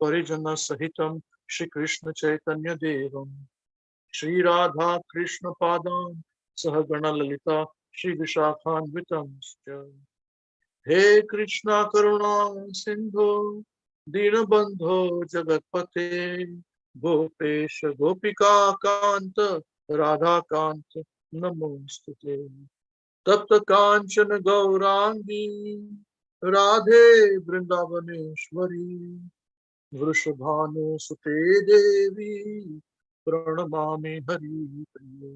Parijana Sahitam Shri Krishna Chaitanya Devam Shri Radha Krishna Padam Sahagana Lalita Shri Vishakhanvitam He Krishna Karuna Sindhu Dinabandho Jagatpate Gopesha Gopika Kanta Radha Kanta Namostute Tapta Kanchana Gaurangi Radhe Vrindavaneshwari Vrishabhanu Sute Devi Pranamami Hari Priya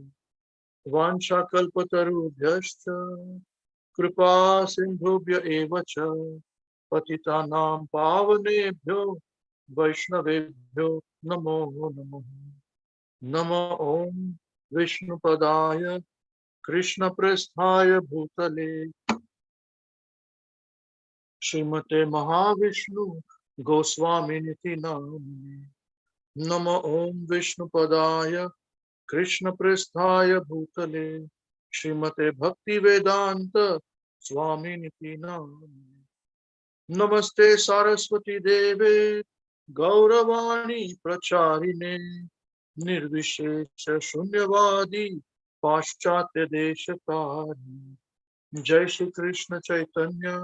Vansha Kalpatarubhyascha Kripa Sindhubhya Evacha Patitanam Pavanebhyo Vaishnavebhyo Namo Namo Namo Om Vishnu Padaya Krishna Prasthaya Bhutale Srimate Mahavishnu Goswami Niti Namane Namo Om Vishnu Padaya Krishna Prasthaya Bhutale Srimate Bhakti Vedanta Swami Niti Namane Namaste Saraswati Deve Gauravani Pracharine Nirvishesha Shunyavadi Paschatya Deshatari Jai Shri Krishna Chaitanya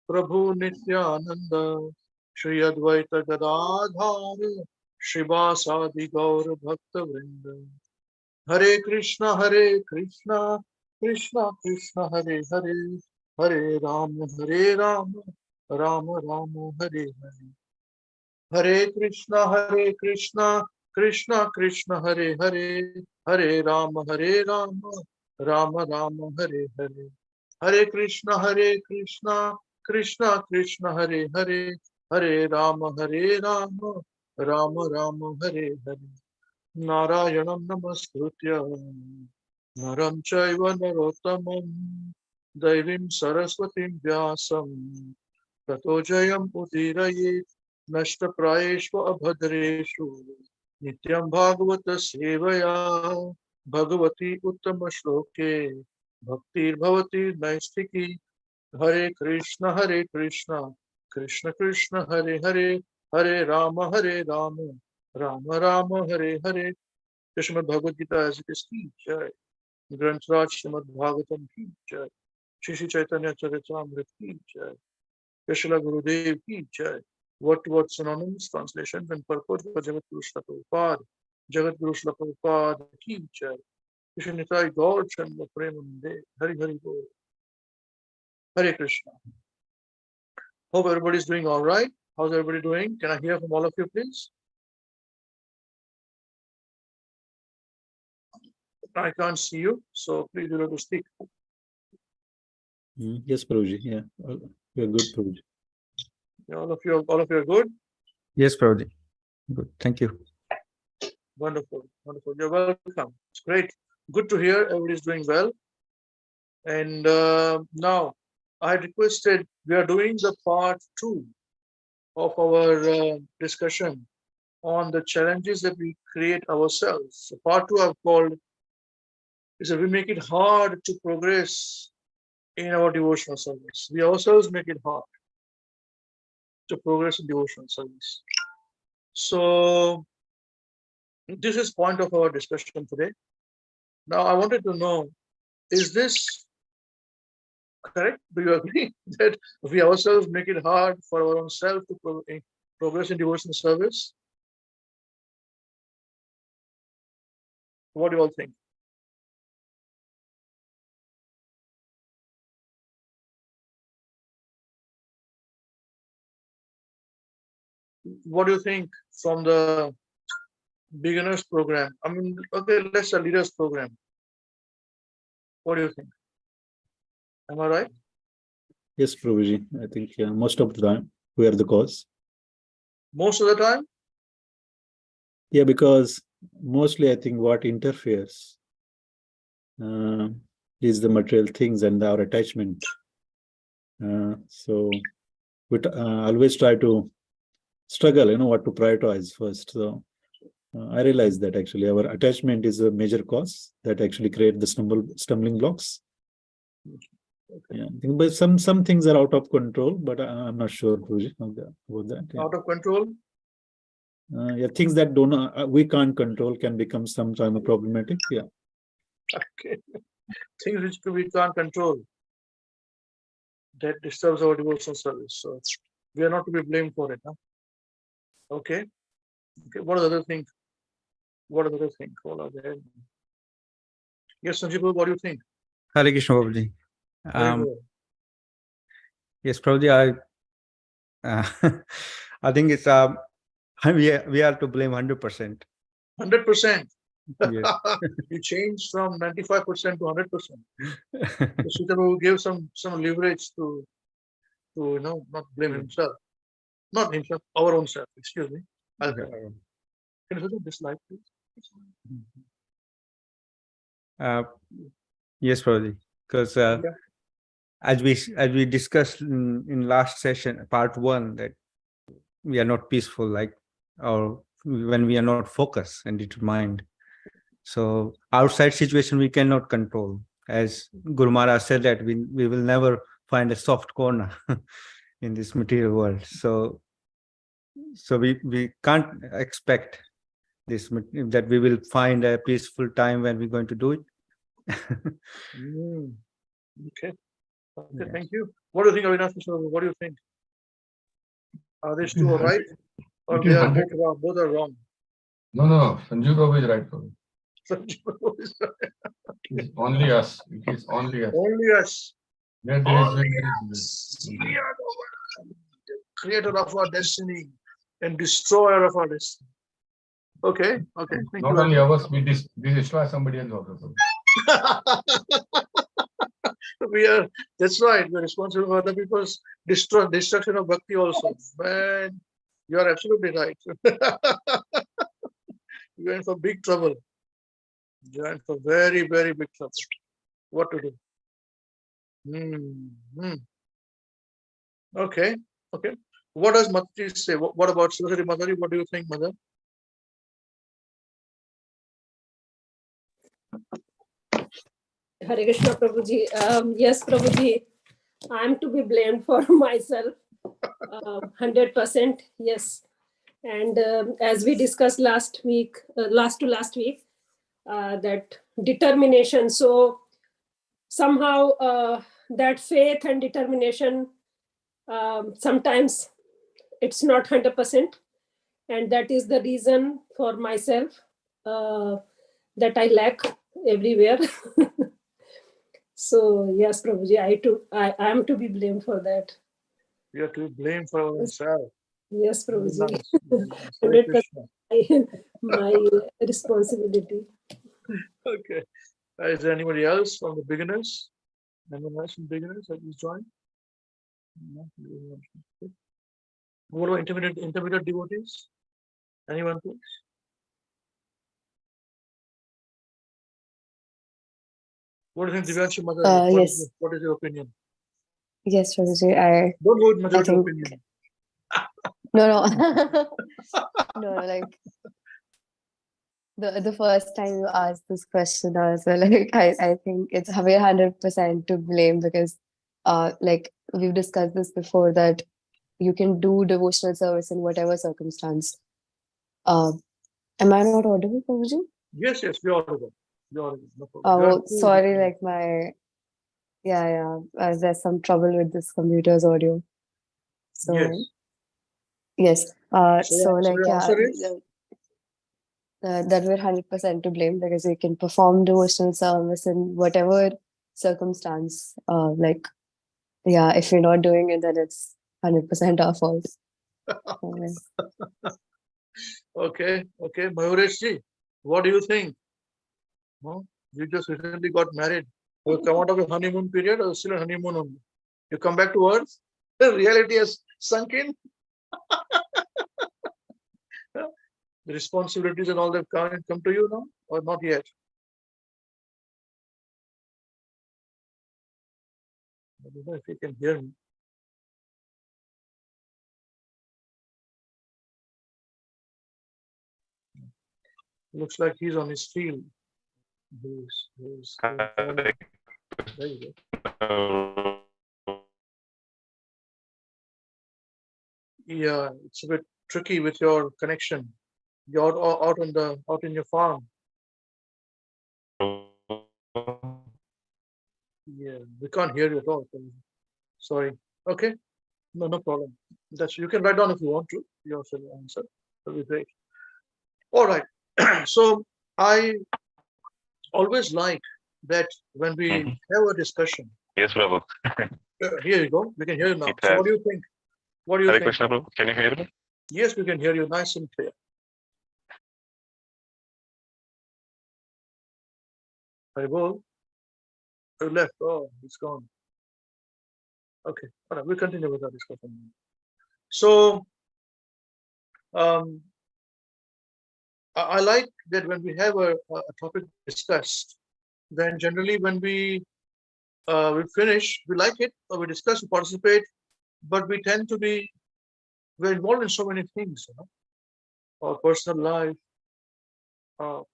Prabhu Nityananda Shri Advaita Gadadhara Shivasadi Gaura Bhakta Vrinda Hare Krishna Krishna Krishna Hare Hare Hare Rama Rama Rama Hare Hare Hare Krishna Krishna Krishna Hare Hare Hare Rama Rama Rama Hare Hare Hare Krishna Krishna Hare Hare Hare Rama Rama Rama Hare Hare Narayanam Namaskritya Naram Chaiva Narottamam Devim Saraswatim Vyasam Tato Jayam Udirayet Nashta Prayeshva Abhadreshu Nityam Bhagavata Sevaya Bhagavati Uttama Shloke Bhaktir Bhavati Naistiki Hare Krishna Krishna Krishna Hare Hare Hare Rama Rama Rama Hare Hare Krishna Bhagavad Gita as it is ki jai Granth Raj Srimad Bhagavatam ki jai Shri Shri Chaitanya Charitamrita ki jai Krishna Gurudev ki jai Word to word synonymous translation and purport for Jagat Guru Srila Prabhupada Jagat Guru Srila Prabhupada ki jai Krishna Nitai Gaur Chandra Premanande Hari Hari Bol Hare Krishna. Hope everybody is doing all right. How's everybody doing? Can I hear from all of you, please? I can't see you, so please do not speak. Yes, Prabhuji. Yeah, we are good, Prabhuji. Yeah, all of you are good. Yes, Prabhuji. Good. Thank you. Wonderful. You're welcome. It's great. Good to hear everybody's doing well. And now I requested, we are doing the part 2 of our discussion on the challenges that we create ourselves. So part 2 I've called is that we make it hard to progress in our devotional service. We ourselves make it hard to progress in devotional service. So this is point of our discussion today. Now I wanted to know, is this correct? Do you agree that we ourselves make it hard for our own self to progress in devotional service? What do you all think? What do you think from the beginners program? I mean, okay, let's say leaders program. What do you think? Am I right? Yes, Prabhuji. I think most of the time we are the cause. Most of the time? Yeah, because mostly I think what interferes is the material things and our attachment. So we always try to struggle, what to prioritize first. So I realize that actually our attachment is a major cause that actually create the stumbling blocks. Okay. Yeah, but some things are out of control, but I'm not sure, Prabhuji, about that. Yeah. Out of control? things that we can't control can become sometimes problematic. Yeah. Okay. Things which we can't control, that disturbs our devotional service. So we are not to be blamed for it. Huh? Okay. Okay. What are the other things? What are the other things? What are there? Yes, Sanjeev, what do you think? Hare Krishna, Prabhuji. Very good. Yes, Prabhuji, I think it's we are to blame 100%. 100%. Yes. You changed from 95% to 100%. So Sridhar will give some leverage to not blame himself. Not himself, our own self. Excuse me. Can you put this slide, please? Yes, Prabhuji. Because as we discussed in last session, part 1, that we are not peaceful, or when we are not focused and determined. So outside situation we cannot control. As Guru Maharaj said that we will never find a soft corner in this material world. So we can't expect this, that we will find a peaceful time when we're going to do it. Okay. Yes. Thank you. What do you think, Avinash? What do you think? Are these two right, or they are both wrong? Both are wrong. No. Sanjeev Prabhu is right. Sanjeev Prabhu is right. It's only us. It is only us. Only us. Where there is will, there is will. We are the creator of our destiny and destroyer of our destiny. Okay. Thank Not you. only ours, we destroy somebody else also. That's right. We're responsible for other people's destruction of bhakti also. Man, you are absolutely right. You're in for big trouble. You're in for very, very big trouble. What to do? Okay. What does Mataji say? What about Saraswati Mataji? What do you think, Mother? Hare Krishna, Prabhuji. Yes, Prabhuji, I am to be blamed for myself. 100%, yes. And as we discussed last week, that determination. So somehow that faith and determination, sometimes it's not 100%. And that is the reason for myself that I lack everywhere. So yes, Prabhuji, I am to be blamed for that. You have to be blamed for ourselves. Yes, Prabhuji. Hare Krishna. My responsibility. Okay. Is there anybody else from the beginners? Anyone else from beginners that is joined? What about intermediate devotees? Anyone, please? What do you think, Divyanshi Mother? Yes. What is your opinion? Yes, Prabhuji. Don't hold majority think- opinion. No. No, like the first time you asked this question, I was like, I think it's we're 100% to blame because like we've discussed this before, that you can do devotional service in whatever circumstance. Am I not audible, Prabhuji? Yes, you're audible. No problem. Oh, sorry, like there's some trouble with this computer's audio. So yes. So like your answer is? That we're 100% to blame because we can perform devotional service in whatever circumstance. If we're not doing it, then it's 100% our fault. Okay. Mayuresh, what do you think? You just recently got married. You come out of a honeymoon period or still a honeymoon only? You come back to earth? The reality has sunk in? The responsibilities and all that come to you now, or not yet? I don't know if you can hear me. Looks like he's on his field. There you go. Yeah, it's a bit tricky with your connection. You're out in your farm. Yeah, we can't hear you at all. Sorry. Okay. No problem. You can write down if you want to. Your answer. That'll be great. All right. So I always like that when we have a discussion. Yes, Prabhu. Here you go. We can hear you now. It So what has. do you think? What do you Hare think? Krishna, Prabhu. Can you hear me? Yes, we can hear you nice and clear. I will. You left. Oh, it's gone. Okay. All right. We'll continue with our discussion. So I like that when we have a topic discussed, then generally when we finish, we like it, or we discuss, we participate, but we tend to be we're involved in so many things, our personal life,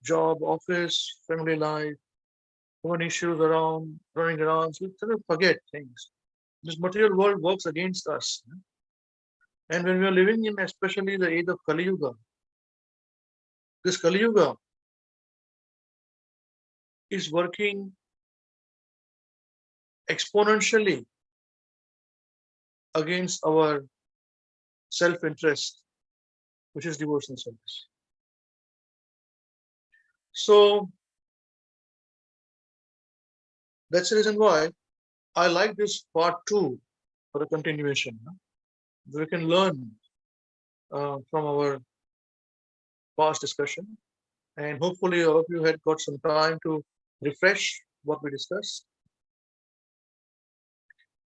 job, office, family life, human issues around, running around. So we tend to forget things. This material world works against us. And when we are living in especially the age of Kali Yuga, this Kali Yuga is working exponentially against our self-interest, which is devotional service. So that's the reason why I like this part 2 for the continuation. We can learn from our past discussion, and hopefully all of you had got some time to refresh what we discussed.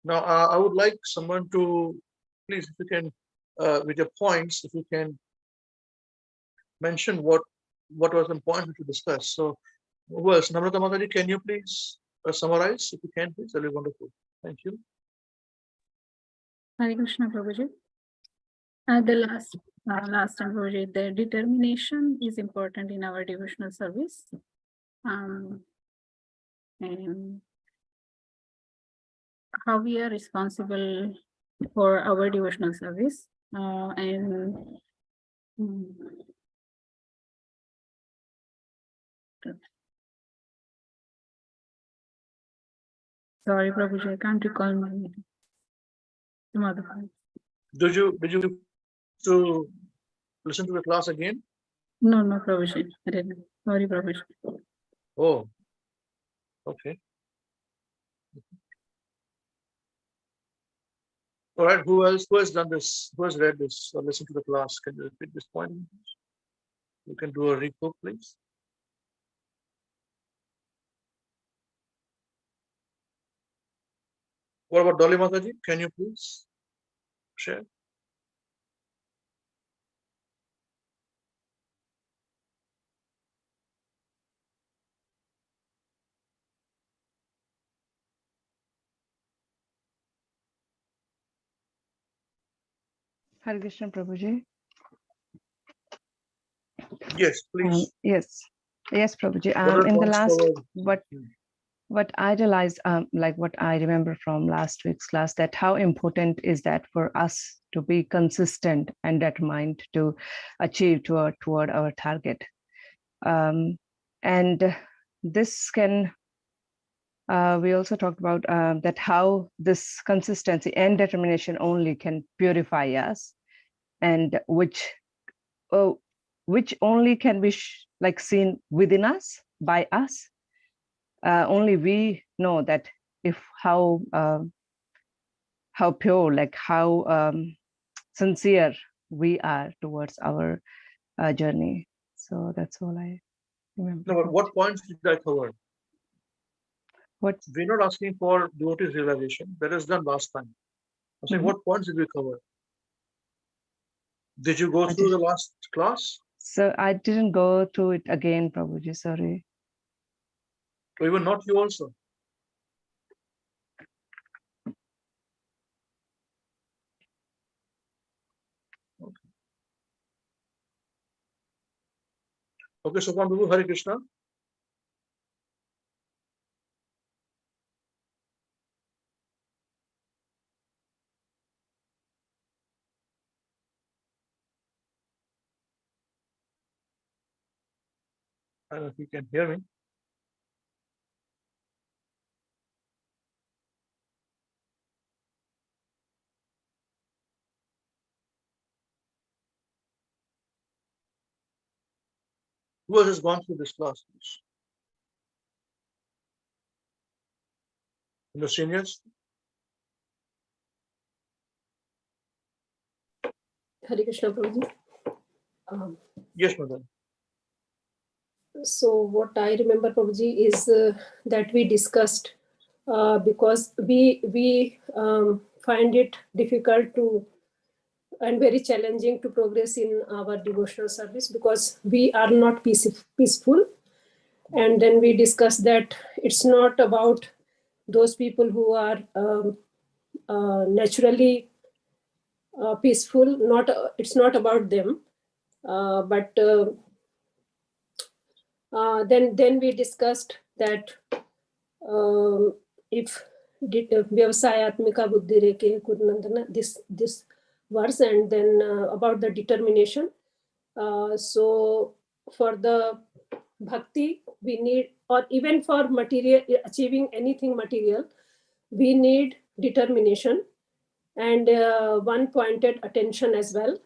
Now, I would like someone to please, if you can, with your points, if you can mention what was the point which we discussed. So, who else? Namrata Mataji, can you please summarize? If you can, please, that'll be wonderful. Thank you. Hare Krishna, Prabhuji. The last time, Prabhuji, the determination is important in our devotional service. And how we are responsible for our devotional service. Sorry, Prabhuji, I can't recall some other points. Did you to listen to the class again? No, Prabhuji, I didn't. Sorry, Prabhuji. Oh, okay. All right. Who else? Who has done this? Who has read this or listened to the class? Can you repeat this point? You can do a recap, please. What about Dolly Mataji? Can you please share? Hare Krishna, Prabhuji. Yes, please. Yes, Prabhuji. What In the points last, covered? what I realized, like what I remember from last week's class, that how important is that for us to be consistent and determined to achieve toward our target. And this can, we also talked about that how this consistency and determination only can purify us, and which only can be like seen within us, by us. Only we know that if how pure, like how sincere we are towards our journey. So that's all I remember. No, but what points did I cover? What? We're not asking for devotees realization. That is done last time. I'm saying, what points did we cover? Did you go through the last class? So I didn't go through it again, Prabhuji, sorry. Or even not you also? Okay, so one Prabhu, Hare Krishna. I don't know if you can hear me. Who has just gone through this class, please? The seniors? Hare Krishna Prabhuji. Yes, madam. So what I remember, Prabhuji, is that we discussed because we find it difficult to and very challenging to progress in our devotional service because we are not peaceful. And then we discussed that it's not about those people who are naturally peaceful. It's not about them, but then we discussed that if vyavasayatmika buddhi reke Gurunandana, this verse, and then about the determination. So for the bhakti, we need, or even for material, achieving anything material, we need determination and one-pointed attention as well.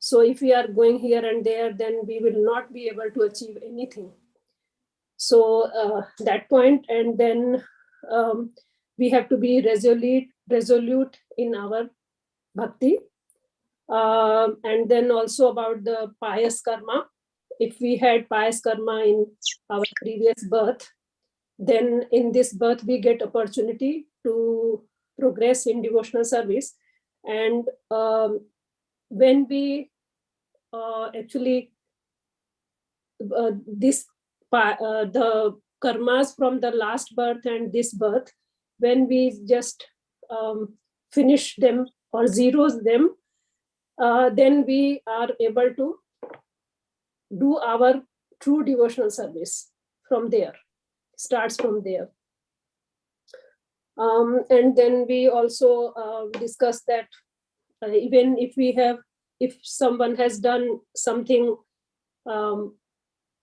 So if we are going here and there, then we will not be able to achieve anything. So that point, and then we have to be resolute in our bhakti. And then also about the pious karma. If we had pious karma in our previous birth, then in this birth we get opportunity to progress in devotional service. And when we actually the karmas from the last birth and this birth, when we just finish them or zeros them, then we are able to do our true devotional service from there, starts from there. And then we also discussed that even if someone has done something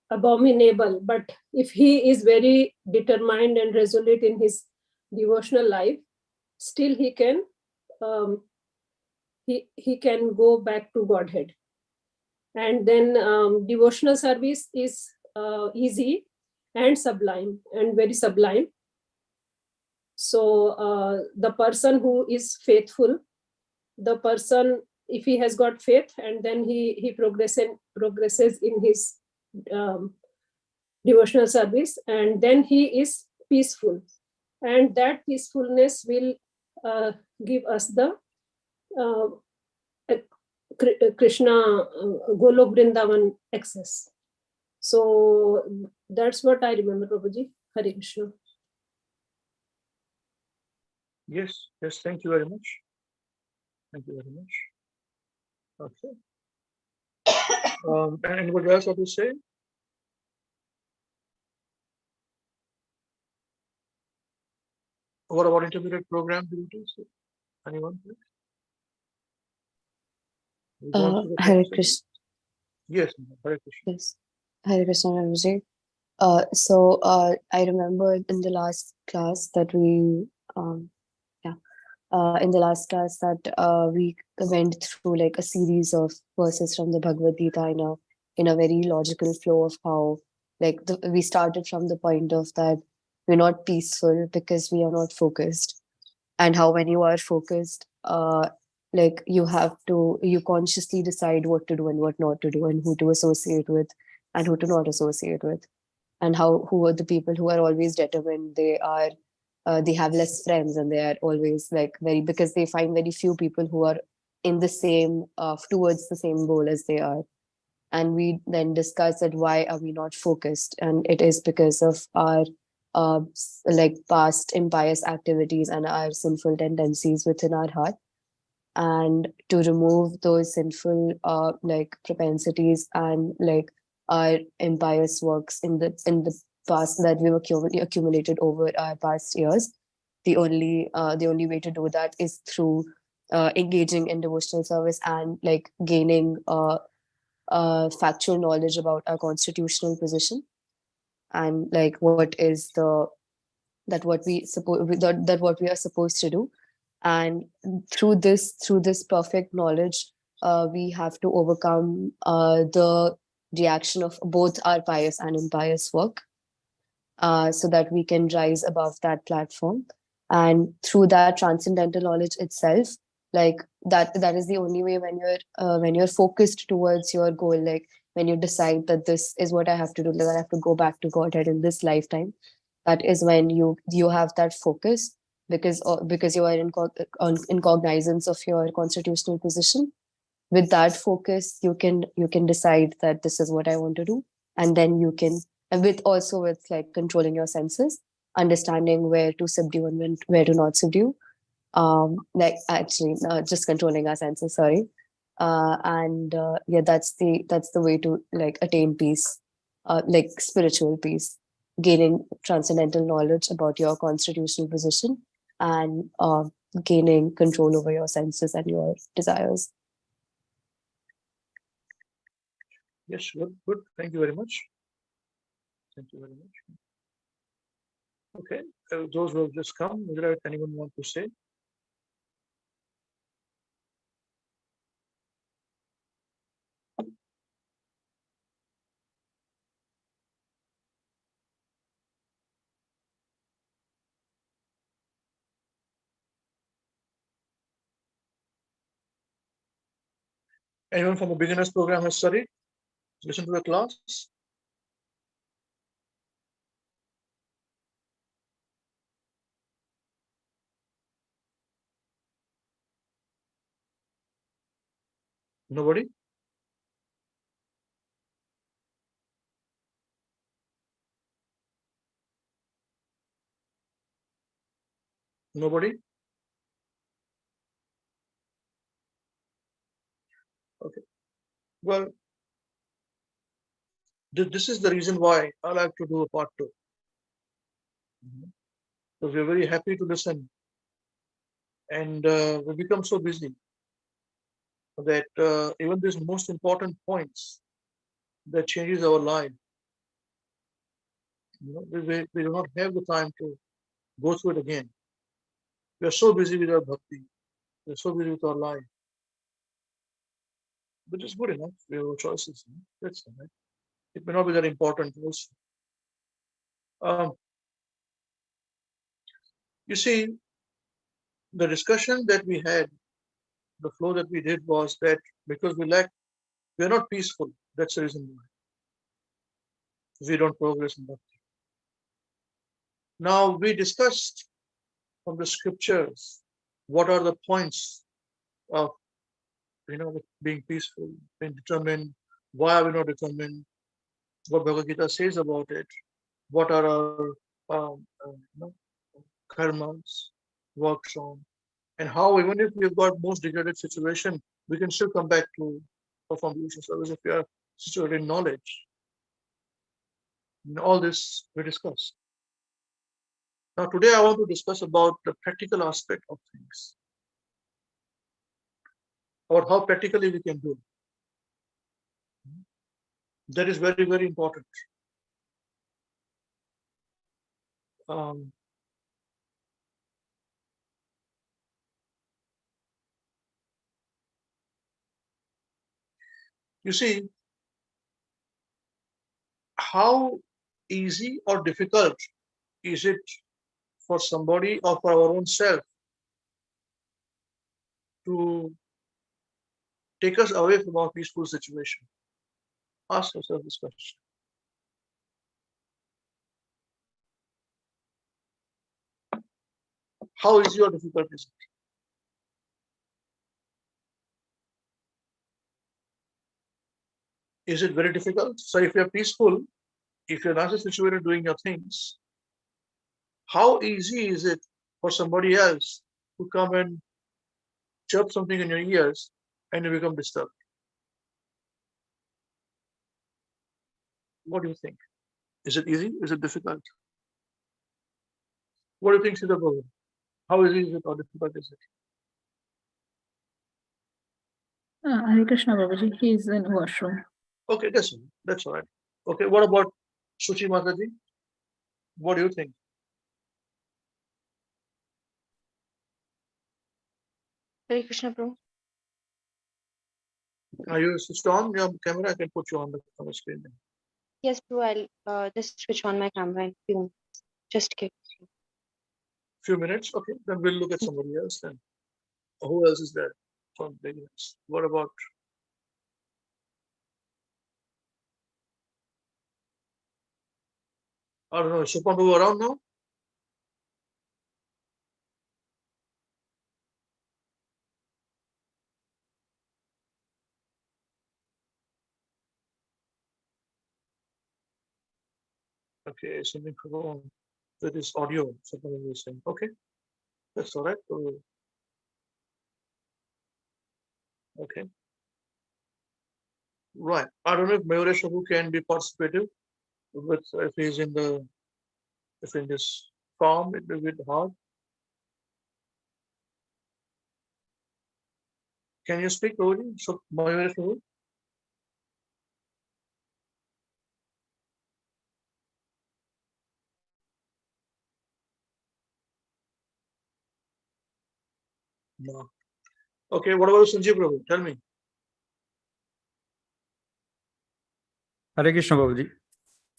abominable, but if he is very determined and resolute in his devotional life, still he can go back to Godhead. And then devotional service is easy and sublime, and very sublime. So the person who is faithful, the person, if he has got faith, and then he progresses in his devotional service, and then he is peaceful, and that peacefulness will give us the Krishna Golok Vrindavan access. So that's what I remember, Prabhuji. Hare Krishna. Yes, thank you very much. Thank you very much. Okay. And anybody else have to say? What about intermediate program duties? Anyone? Hare Krishna. Yes, Hare Krishna. Yes. Hare Krishna, Prabhuji. I remember in the last class that we we went through like a series of verses from the Bhagavad Gita in a very logical flow of how we started from the point of that we're not peaceful because we are not focused, and how when you are focused, you consciously decide what to do and what not to do, and who to associate with and who to not associate with, and who are the people who are always determined. They have less friends, and they are always because they find very few people who are in the same towards the same goal as they are. And we then discuss that why are we not focused, and it is because of our past impious activities and our sinful tendencies within our heart. And to remove those sinful propensities and our impious works in the past that we've accumulated over our past years, the only way to do that is through engaging in devotional service and gaining factual knowledge about our constitutional position, and like what is the that what we are supposed to do. And through this perfect knowledge, we have to overcome the reaction of both our pious and impious work, so that we can rise above that platform. And through that transcendental knowledge itself, like that is the only way, when you're focused towards your goal, like when you decide that this is what I have to do, that I have to go back to Godhead in this lifetime, that is when you have that focus, because you are in cognizance of your constitutional position. With that focus, you can decide that this is what I want to do, and then you can, and with like controlling your senses, understanding where to subdue and where to not subdue, like actually just controlling our senses, sorry. And yeah, that's the way to like attain peace, like spiritual peace, gaining transcendental knowledge about your constitutional position, and gaining control over your senses and your desires. Yes, good. Thank you very much. Thank you very much. Okay, those who have just come, is there anyone want to say? Anyone from the beginners program has studied? Listen to the class. Nobody? Nobody? Okay. Well, this is the reason why I like to do a part 2. Because we're very happy to listen, and we become so busy that even these most important points that changes our life, we do not have the time to go through it again. We are so busy with our bhakti, we are so busy with our life, but it's good enough. We have our choices. That's all right. It may not be that important also. You see, the discussion that we had, the flow that we did was that because we are not peaceful. That's the reason why we don't progress in bhakti. Now we discussed from the scriptures what are the points of being peaceful, being determined. Why are we not determined? What Bhagavad Gita says about it. What are our karmas, works on, and how even if we've got most degraded situation, we can still come back to perform devotional service if we are situated in knowledge. And all this we discussed. Now today I want to discuss about the practical aspect of things, or how practically we can do. That is very, very important. You see, how easy or difficult is it for somebody or for our own self to take us away from our peaceful situation? Ask yourself this question. How easy or difficult is it? Is it very difficult? So if you're peaceful, if you're not situated doing your things, how easy is it for somebody else to come and chirp something in your ears and you become disturbed? What do you think? Is it easy? Is it difficult? What do you think, Siddha Prabhu? How easy is it or difficult is it? Hare Krishna Babaji, he is in washroom. Okay, that's all right. Okay, what about Suchi Mataji, what do you think? Hare Krishna, Prabhu. Are you switched on your camera? I can put you on the screen. Yes, Prabhu, I'll just switch on my camera in few minutes. Just give. Few minutes, okay. Then we'll look at somebody else then. Who else is there from beginners? What about? I don't know. Shupam Babu around now? Okay, something wrong with this audio. Something is saying. Okay, that's all right. Okay. Right. I don't know if Mayuresh Babu can be participative, but if he's in this form, it will be hard. Can you speak, Rohini? So Mayuresh Babu? No. Okay, what about Sanjeev Prabhu? Tell me. Hare Krishna, Prabhuji.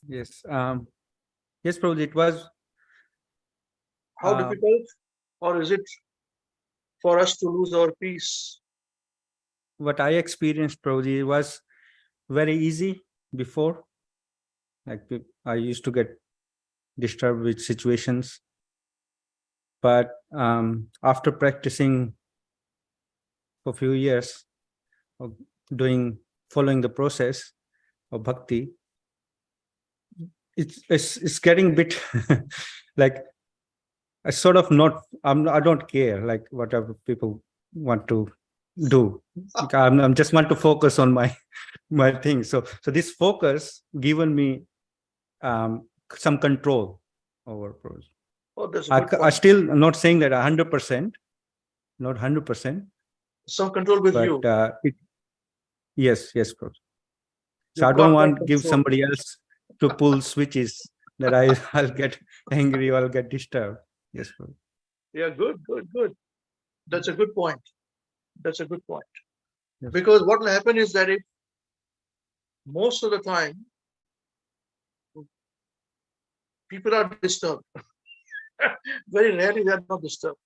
Yes. Yes, Prabhuji, it was. How difficult, or is it for us to lose our peace? What I experienced, Prabhuji, was very easy before. Like I used to get disturbed with situations. But after practicing for a few years of following the process of bhakti, it's getting a bit like I sort of I don't care like whatever people want to do. Like, I'm just want to focus on my thing. So this focus given me some control over pros. Oh, that's a good I point. still not saying that 100%, not 100%. Some control with you. But yes, bro. So You I don't got want that to give control. somebody else to pull switches that I'll get angry or I'll get disturbed. Yes, bro. Yeah, good. That's a good point. That's a good point. Yes. Because what will happen is that if most of the time people are disturbed, very rarely they are not disturbed.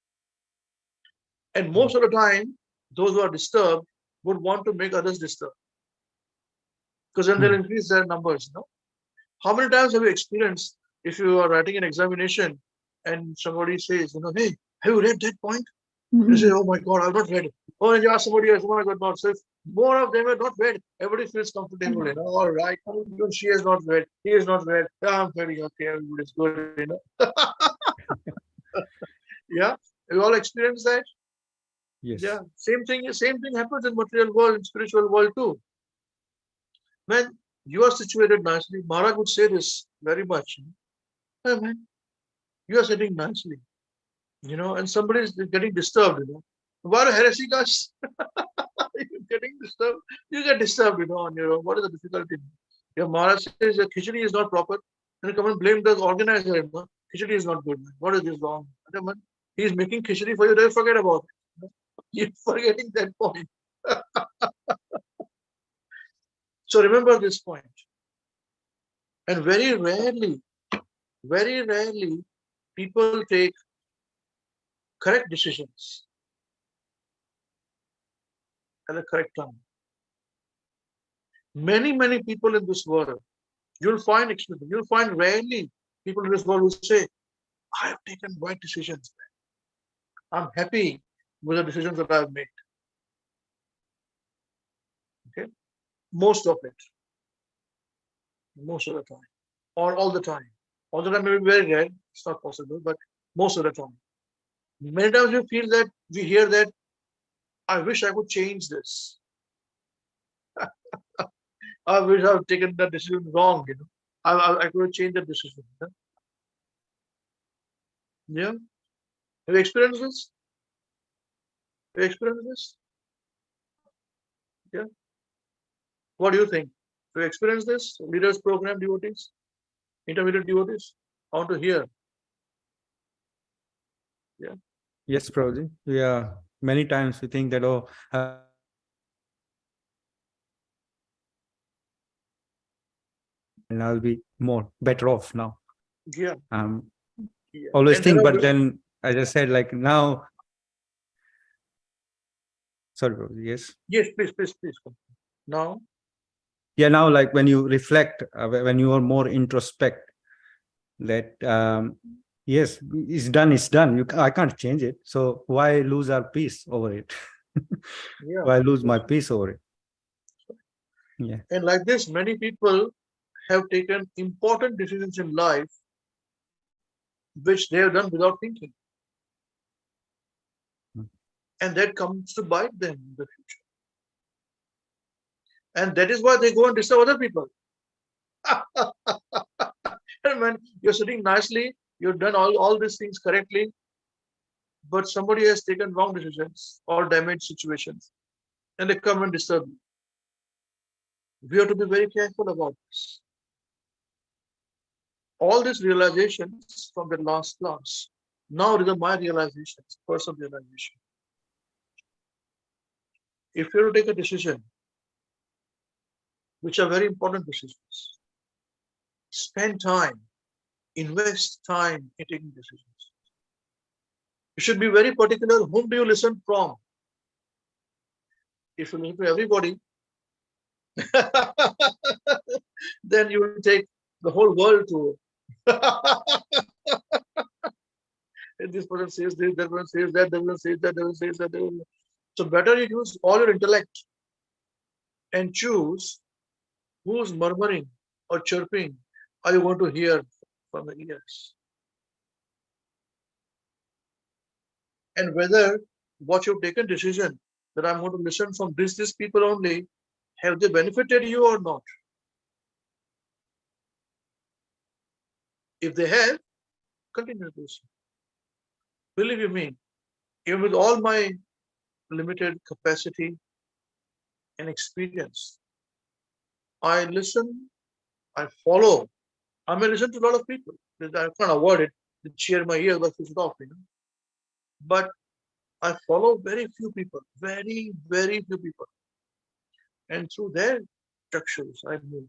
And most of the time, those who are disturbed would want to make others disturbed. Because then they'll increase their numbers, you know. How many times have you experienced if you are writing an examination and somebody says, you know, hey, have you read that point? You say, oh my God, I've not read it. Oh, and you ask somebody else, oh my God, not. So if more of them are not read, everybody feels comfortable, you know. All right, even she has not read, he has not read. Yeah, I'm very okay, everybody's good, you know. Yeah, you all experience that? Yes. Yeah, same thing happens in material world, in spiritual world too. When you are situated nicely, Maharaj would say this very much. Hey man, you are sitting nicely, you know, and somebody is getting disturbed, you know. Why heresy guys? You're getting disturbed. You get disturbed, you know, on your own. What is the difficulty? Your Maharaj says your khichdi is not proper. And you come and blame the organizer, you know. Khichdi is not good, man. What is this wrong? He's making khichdi for you, don't forget about it. You're forgetting that point. So remember this point. And very rarely, people take correct decisions at the correct time. Many people in this world, you'll find rarely people in this world who say, I have taken right decisions. I'm happy with the decisions that I've made. Okay? Most of the time. Or all the time. All the time may be very rare, it's not possible, but most of the time. Many times we hear that, I wish I could change this. I wish I've taken that decision wrong, you know. I could have changed that decision. Yeah. Have you experienced this? Yeah. What do you think? Have you experienced this? Leaders program, devotees? Intermediate devotees? I want to hear. Yes, Prabhuji. Yeah, many times we think that, oh, and I'll be more better off now. Yeah. Yeah. Always And there think, are- but then I just said, like, now. Sorry, Prabhuji, yes. Yes, please. Now, Yeah, now, like, when you reflect, when you are more introspect, that yes, it's done. I can't change it. So why lose our peace over it? yeah. Why lose my peace over it? Yeah. And like this, many people have taken important decisions in life which they have done without thinking. And that comes to bite them in the future. And that is why they go and disturb other people. And when you're sitting nicely, you've done all these things correctly, but somebody has taken wrong decisions or damaged situations, and they come and disturb you. We have to be very careful about this. All these realizations from the last class. Now these are my realizations, personal realization. If you have to take a decision, which are very important decisions, spend time, invest time in taking decisions. You should be very particular whom do you listen from. If you listen to everybody, then you will take the whole world to and this person says this, that person says that, that person says that, that person says that. So better you use all your intellect and choose who's murmuring or chirping are you going to hear from the ears. And whether what you've taken decision that I'm going to listen from these people only, have they benefited you or not? If they have, continue to listen. Believe you me, even with all my limited capacity and experience, I listen, I follow. I may listen to a lot of people. I can't avoid it. They cheer my ears, but switch it off, But I follow very few people, very, very few people. And through their instructions, I move.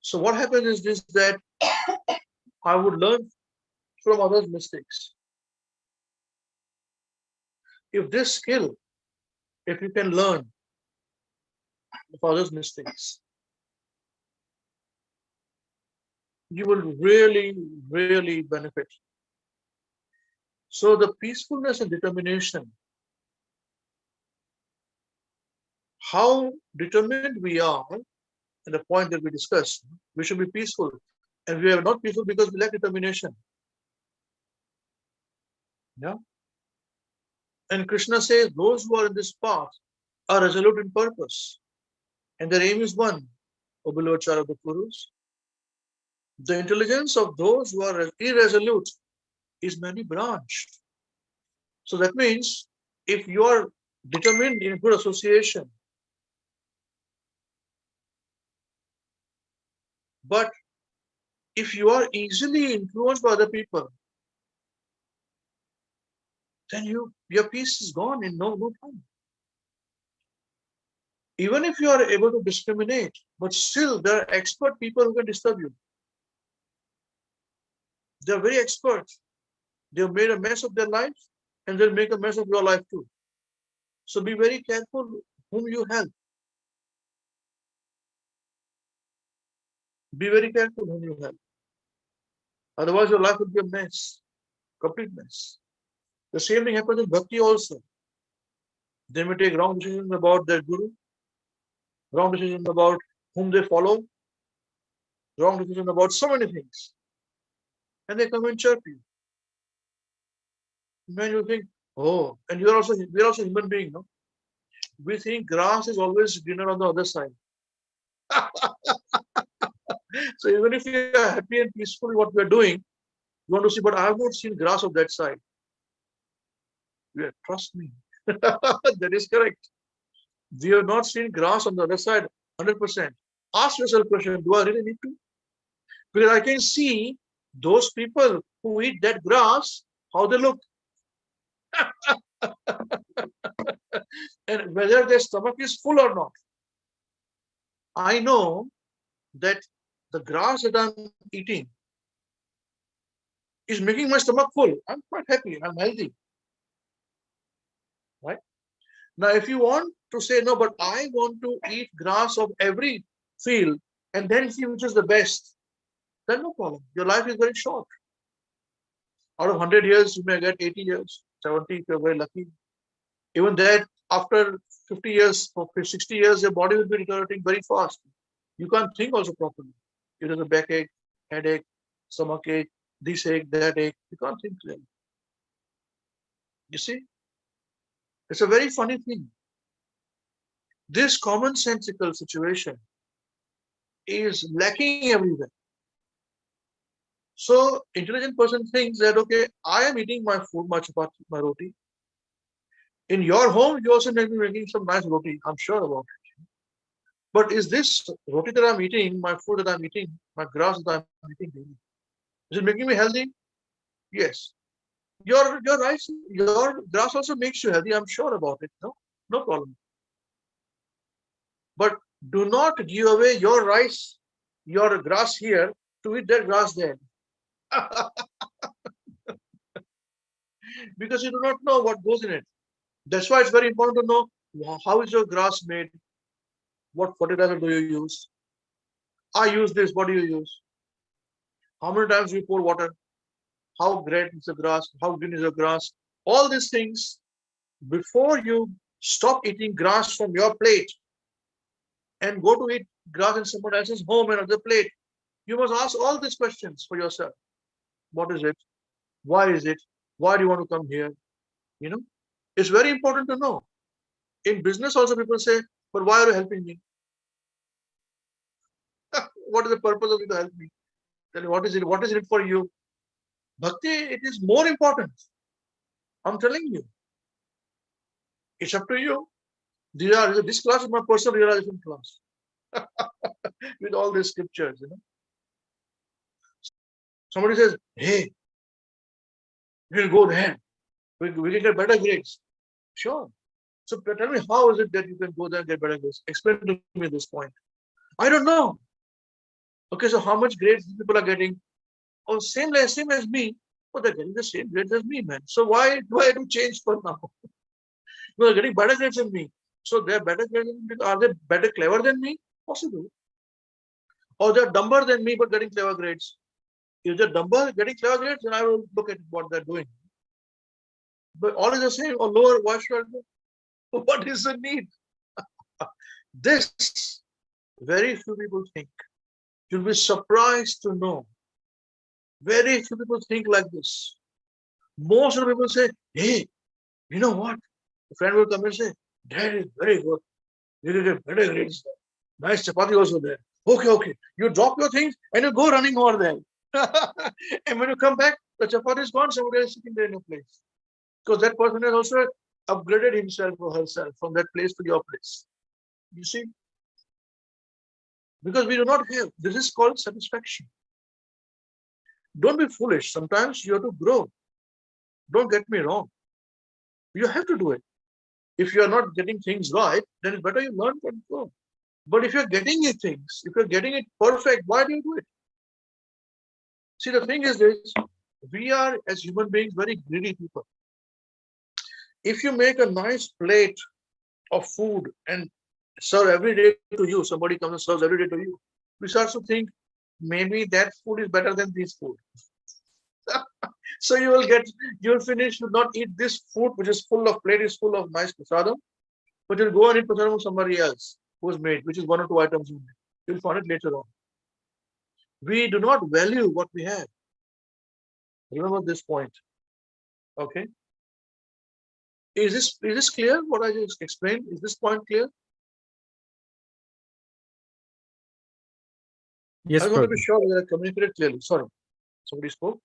So what happens is this, that I would learn from others' mistakes. If this skill, if you can learn from others' mistakes, you will really, really benefit. So the peacefulness and determination, how determined we are, and the point that we discussed, we should be peaceful. And we are not peaceful because we lack determination. Yeah. And Krishna says those who are in this path are resolute in purpose. And their aim is one, O beloved child of the Kurus. The intelligence of those who are irresolute is many branched. So that means if you are determined in good association, but if you are easily influenced by other people, then your peace is gone in no time. Even if you are able to discriminate, but still there are expert people who can disturb you. They are very experts. They have made a mess of their lives and they'll make a mess of your life too. So be very careful whom you help. Be very careful whom you help. Otherwise your life will be a mess, complete mess. The same thing happens in Bhakti also. They may take wrong decisions about their guru, wrong decisions about whom they follow, wrong decisions about so many things. And they come and chirp you. Then you think, oh, and we're also human beings, no? We think grass is always greener on the other side. So even if you are happy and peaceful in what we are doing, you want to see, but I have not seen grass of that side. Yeah, trust me. That is correct. We have not seen grass on the other side 100%. Ask yourself question, do I really need to? Because I can see those people who eat that grass, how they look. And whether their stomach is full or not. I know that the grass that I'm eating is making my stomach full. I'm quite happy. I'm healthy. Right? Now, if you want to say, no, but I want to eat grass of every field and then see which is the best, then no problem. Your life is very short. Out of 100 years, you may get 80 years, 70 if you're very lucky. Even that, after 50 years, or 60 years, your body will be deteriorating very fast. You can't think also properly. You have a backache, headache, stomach ache, this ache, that ache. You can't think clearly. You see? It's a very funny thing. This commonsensical situation is lacking everywhere. So intelligent person thinks that, okay, I am eating my food, my chapati, my roti. In your home, you also may be making some nice roti. I'm sure about it. But is this roti that I'm eating, my food that I'm eating, my grass that I'm eating, is it making me healthy? Yes. Your rice, your grass also makes you healthy. I'm sure about it. No problem. But do not give away your rice, your grass here to eat that grass there. Because you do not know what goes in it. That's why it's very important to know how is your grass made, what fertilizer do you use. I use this, what do you use? How many times you pour water? How great is the grass? How green is the grass? All these things, before you stop eating grass from your plate and go to eat grass in someone else's home and other plate, you must ask all these questions for yourself. What is it? Why is it? Why do you want to come here? You know, it's very important to know. In business also people say, but why are you helping me? What is the purpose of you to help me? Then what is it? What is it for you? Bhakti, it is more important. I'm telling you. It's up to you. This class is my personal realization class. With all these scriptures, you know. Somebody says, hey, we'll go there. We can get better grades. Sure. So tell me, how is it that you can go there and get better grades? Explain to me this point. I don't know. Okay, so how much grades people are getting? Oh, same as me. But they're getting the same grades as me, man. So why do I have to change for now? They're getting better grades than me. So they're better grades than me. Are they better clever than me? Possible. Or they're dumber than me but getting clever grades. If they're dumber getting clever grades, then I will look at what they're doing. But all is the same or lower, why should I do? What is the need? This very few people think. You'll be surprised to know. Very few people think like this. Most of the people say, hey, you know what? A friend will come and say, Dad is very good. You will get better grades. Nice chapati also there. Okay. You drop your things and you go running over there. And when you come back, the chapati is gone, somebody else sitting there in your place. Because that person has also upgraded himself or herself from that place to your place. You see? Because we do not have, this is called satisfaction. Don't be foolish. Sometimes you have to grow. Don't get me wrong. You have to do it. If you are not getting things right, then it's better you learn and grow. But if you're getting it things, if you're getting it perfect, why do you do it? See, the thing is this, we are as human beings very greedy people. If you make a nice plate of food and serve every day to you, somebody comes and serves every day to you, we start to think maybe that food is better than this food. So you will finish, you will not eat this food which is full of plate, is full of nice prasadam, but you'll go and eat prasadam of somebody else who's made, which is 1 or 2 items only. You'll find it later on. We do not value what we have. Remember this point. Okay. Is this clear what I just explained? Is this point clear? Yes, I want to Prabhuji. be sure that I communicated clearly. Sorry. Somebody spoke?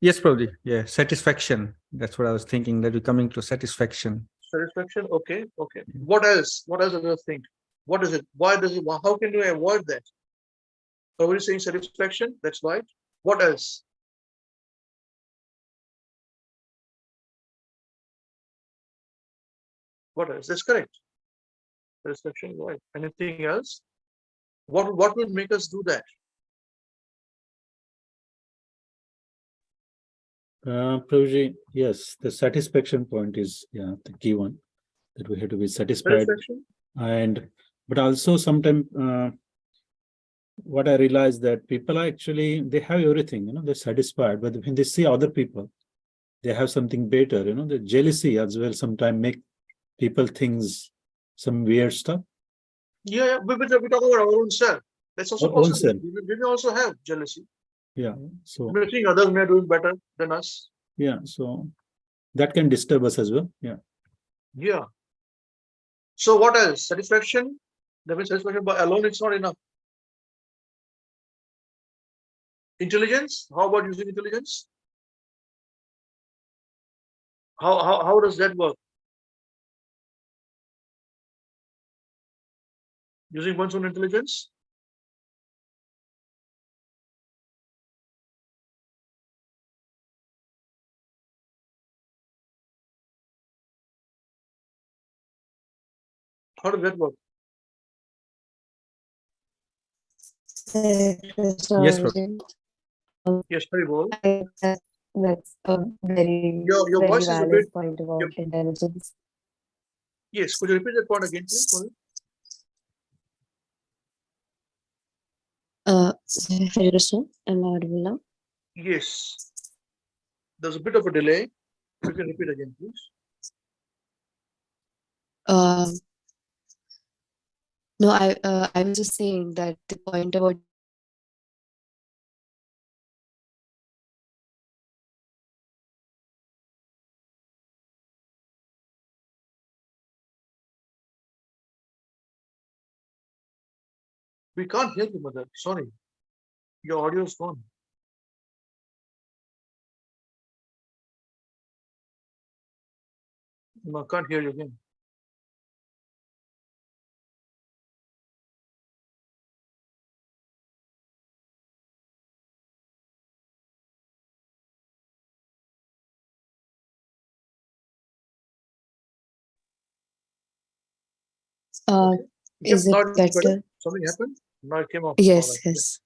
Yes, Prabhuji. Yeah, satisfaction. That's what I was thinking, that we're coming to satisfaction. Satisfaction. Okay. What else? What else do you think? What is it? Why does it? How can you avoid that? So we're saying satisfaction. That's right. What else? What else? That's correct. Satisfaction, right? Anything else? What would make us do that? Prabhuji, yes, the satisfaction point is the key one, that we have to be satisfied. Satisfaction. And but also sometimes what I realize that people are actually, they have everything, they're satisfied, but when they see other people, they have something better, the jealousy as well sometimes make people things some weird stuff. Yeah, we talk about our own self. That's also Our own possible. self. We may also have jealousy. Yeah. So We think others may doing better than us. yeah, so that can disturb us as well. Yeah. Yeah. So what else? Satisfaction. That means satisfaction, but alone it's not enough. Intelligence. How about using intelligence? How does that work? Using one's own intelligence. How does that work? Yes, Prabhu. Yes, very well. That's a very, Your very voice is a valid bit. point about intelligence. Yes, could you repeat that point again, please? Sorry. Hare Krishna, am I audible now? Yes. There's a bit of a delay. You can repeat again, please. No, I was just saying that the point about We can't hear you, mother. Sorry. Your audio is gone. No, I can't hear you again. Okay. Yep, is it now it's better. better? Something happened. Now it came off. Yes, All right. yes.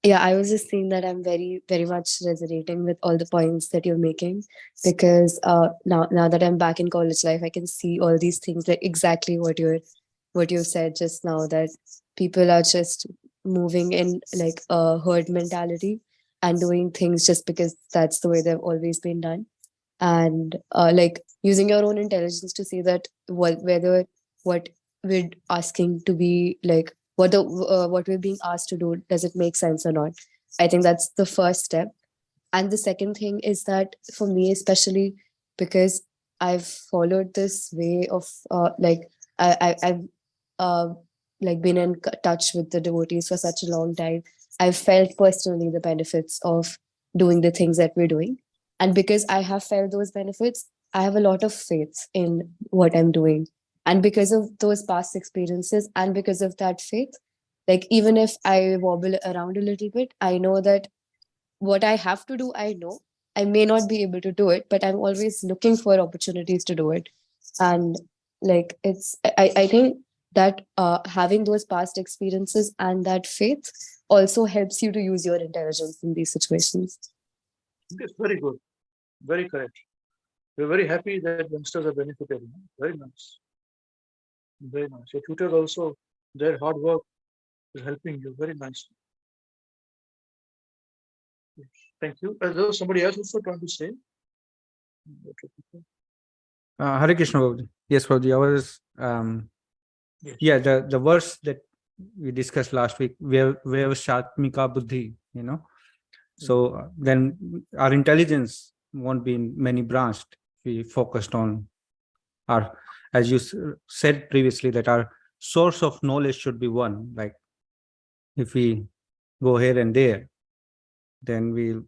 Yeah. I was just saying that I'm very, very much resonating with all the points that you're making, because now that I'm back in college life, I can see all these things, like exactly what you said just now, that people are just moving in like a herd mentality and doing things just because that's the way they've always been done, and like using your own intelligence to see that whether what we're asking to be like, what we're being asked to do, does it make sense or not. I think that's the first step. And the second thing is that for me especially, because I've followed this way of I've like been in touch with the devotees for such a long time, I've felt personally the benefits of doing the things that we're doing. And because I have felt those benefits, I have a lot of faith in what I'm doing. And because of those past experiences and because of that faith, like even if I wobble around a little bit, I know that what I have to do, I know. I may not be able to do it, but I'm always looking for opportunities to do it. And like I think that having those past experiences and that faith also helps you to use your intelligence in these situations. Yes, very good. Very correct. We're very happy that youngsters are benefited. Very nice. Very nice. Your tutors also, their hard work is helping you very nicely. Yes. Thank you. There was somebody else also trying to say. Hare Krishna, Prabhuji. Yes, Prabhuji. I was Yes. yeah, the verse that we discussed last week, where Shatmika Buddhi, so then our intelligence won't be many branched. We focused on our, as you said previously, that our source of knowledge should be one. Like if we go here and there, then we'll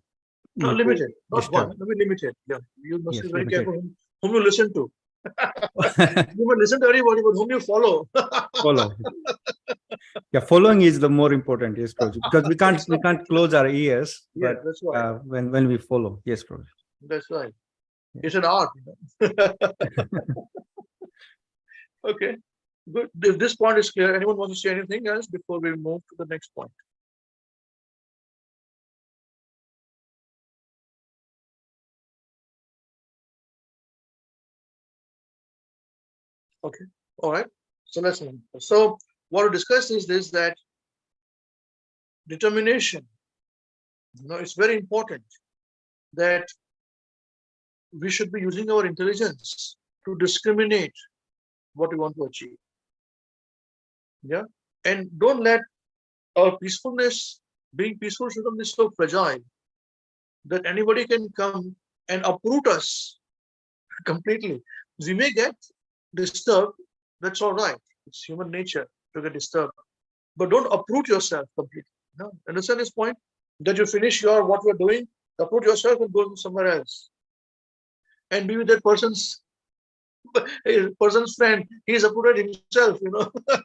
Not limited, not one. Let me limit it. Yeah, you must Yes, be very limited. careful whom you listen to. You may listen to everybody, but whom you follow. Follow. Yeah, following is the more important, yes, Prabhuji, because we can't close our ears, Yeah, but that's right. when we follow, yes, Prabhuji. That's right. It's an art. Okay, good. If this point is clear, anyone wants to say anything else before we move to the next point? Okay, all right. So let's move. So what we discussed is this, that determination. It's very important that we should be using our intelligence to discriminate what we want to achieve. Yeah, and don't let our peacefulness, being peaceful, shouldn't be so fragile that anybody can come and uproot us completely. We may get disturbed, that's all right. It's human nature to get disturbed. But don't uproot yourself completely. No? Understand this point? That you finish what you're doing, uproot yourself and go somewhere else. And be with that person's friend. He's uprooted himself,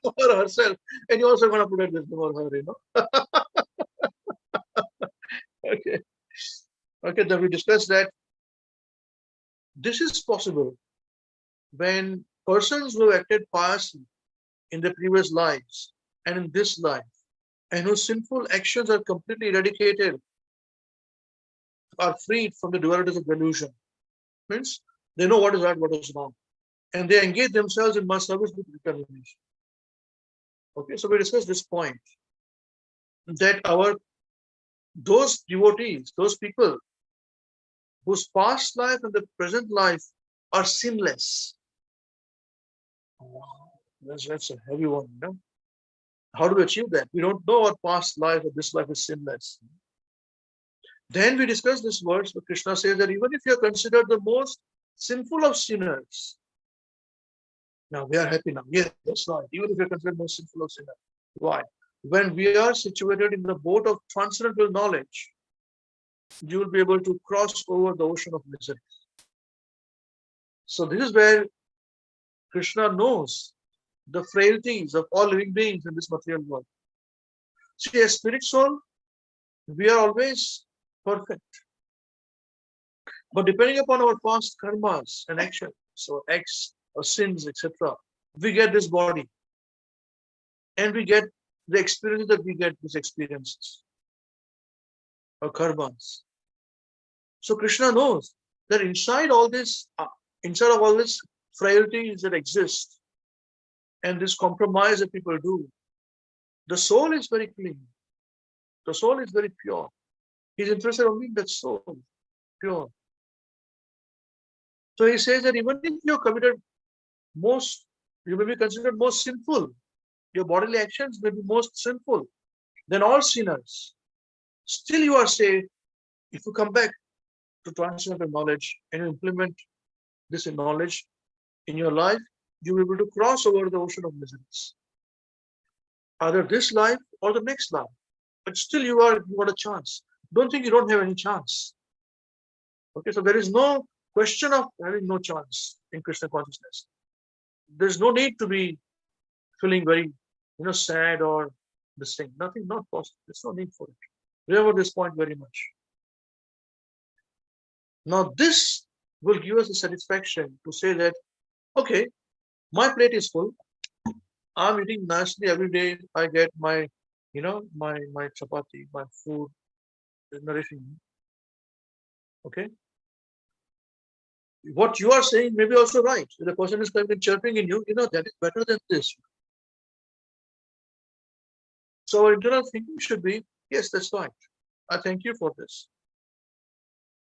or herself. And you're also going to uproot him or her, Okay. Okay, then we discussed that this is possible when persons who have acted piously in their previous lives and in this life, and whose sinful actions are completely eradicated, are freed from the derivatives of delusion. Means they know what is right, what is wrong, and they engage themselves in my service with determination. Okay, so we discussed this point, that those devotees, those people whose past life and the present life are sinless. That's a heavy one. How do we achieve that? We don't know our past life or this life is sinless. Then we discuss this verse where Krishna says that even if you are considered the most sinful of sinners, now we are happy now. Yes, that's right. Even if you're considered most sinful of sinners. Why? When we are situated in the boat of transcendental knowledge, you will be able to cross over the ocean of misery. So this is where Krishna knows the frailties of all living beings in this material world. See, as spirit soul, we are always perfect. But depending upon our past karmas and actions, or acts or sins, etc., we get this body. And we get the experiences that we get, these experiences, or karmas. So Krishna knows that inside of all this frailties that exist, and this compromise that people do, the soul is very clean. The soul is very pure. He's interested only in that soul, pure. So he says that even if you're committed you may be considered most sinful. Your bodily actions may be most sinful than all sinners. Still you are saved if you come back to transcendental knowledge and implement this knowledge in your life, you will be able to cross over the ocean of miseries. Either this life or the next life. But still you got a chance. Don't think you don't have any chance. Okay, so there is no question of having no chance in Krishna consciousness. There's no need to be feeling very, sad or this thing. Nothing, not possible. There's no need for it. Remember this point very much. Now this will give us the satisfaction to say that, okay, my plate is full. I'm eating nicely every day. I get my chapati, my food is nourishing me. Okay. What you are saying may be also right. If the person is coming and chirping in you, that is better than this. So our internal thinking should be, yes, that's right. I thank you for this.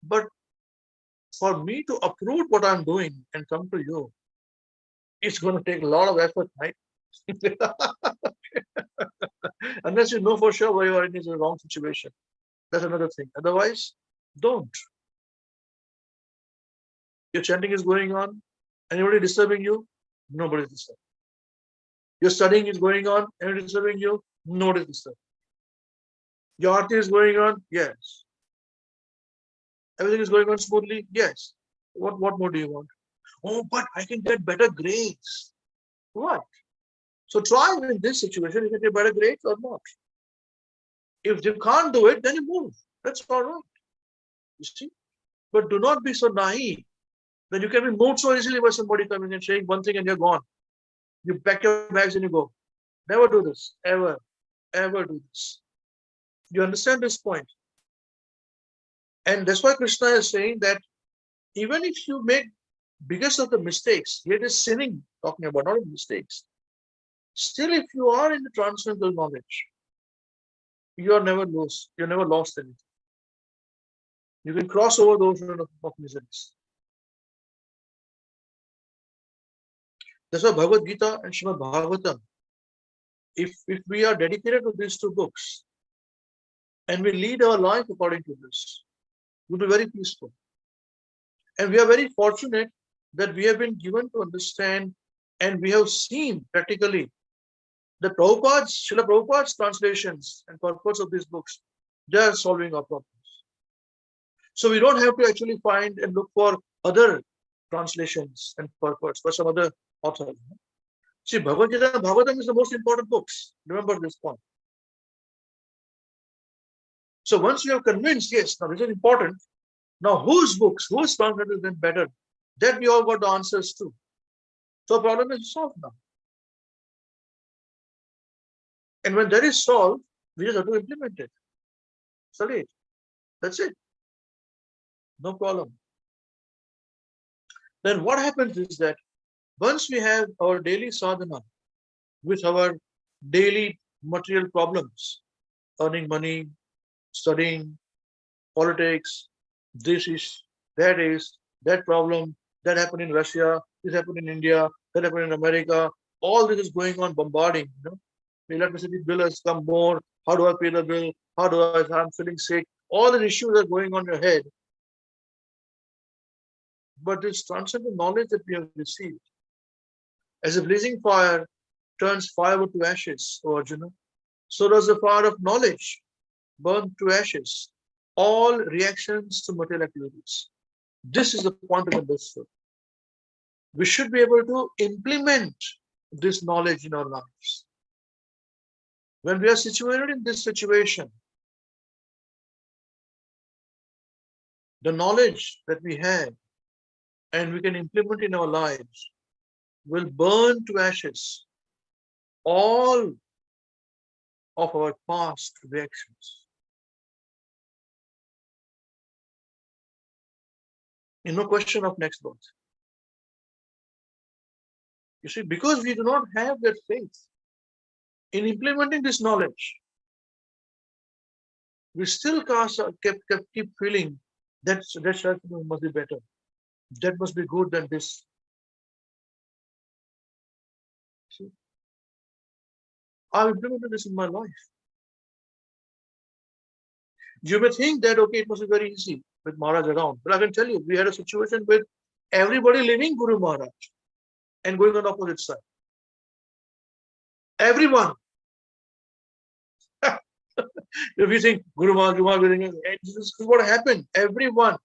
But for me to uproot what I'm doing and come to you, it's going to take a lot of effort, right? Unless you know for sure where you are in the wrong situation. That's another thing. Otherwise, don't. Your chanting is going on. Anybody disturbing you? Nobody is disturbing. Your studying is going on. Anybody disturbing you? Nobody is disturbing. Your arti is going on? Yes. Everything is going on smoothly? Yes. What more do you want? Oh, but I can get better grades. What? So try in this situation, you can get better grades or not. If you can't do it, then you move. That's all right. You see? But do not be so naive that you can be moved so easily by somebody coming and saying one thing and you're gone. You pack your bags and you go. Never do this. Ever. Ever do this. You understand this point? And that's why Krishna is saying that even if you make biggest of the mistakes, here is sinning, talking about, not mistakes. Still, if you are in the transcendental knowledge, you are never lost. You're never lost anything. You can cross over the ocean of miseries. That's why Bhagavad Gita and Srimad Bhagavatam, if we are dedicated to these two books and we lead our life according to this, we'll be very peaceful. And we are very fortunate that we have been given to understand and we have seen practically the Srila Prabhupada's translations and purpose of these books, they are solving our problems. So we don't have to actually find and look for other translations and purpose for some other authors. See, Bhagavad Gita and Bhagavatam is the most important books. Remember this point. So once you are convinced, yes, now this is important. Now whose books, whose translated is then better? That we all got the answers to. So the problem is solved now. And when that is solved, we just have to implement it. Study it. That's it. No problem. Then what happens is that once we have our daily sadhana with our daily material problems, earning money, studying, politics, this is, that problem, that happened in Russia, this happened in India, that happened in America, all this is going on bombarding, The electricity bill has come more, how do I pay the bill, I'm feeling sick, all the issues are going on in your head. But this transcendental knowledge that we have received, as a blazing fire turns firewood to ashes, O Arjuna, so does the fire of knowledge burn to ashes all reactions to material activities. This is the point of understood. We should be able to implement this knowledge in our lives. When we are situated in this situation, the knowledge that we have and we can implement in our lives will burn to ashes all of our past reactions. No question of next birth. You see, because we do not have that faith in implementing this knowledge, we still keep feeling that must be better. That must be good than this. See? I've implemented this in my life. You may think that, okay, it must be very easy with Maharaj around. But I can tell you, we had a situation with everybody leaving Guru Maharaj and going on the opposite side. Everyone. If you think Guru Maharaj, this is what happened. Everyone.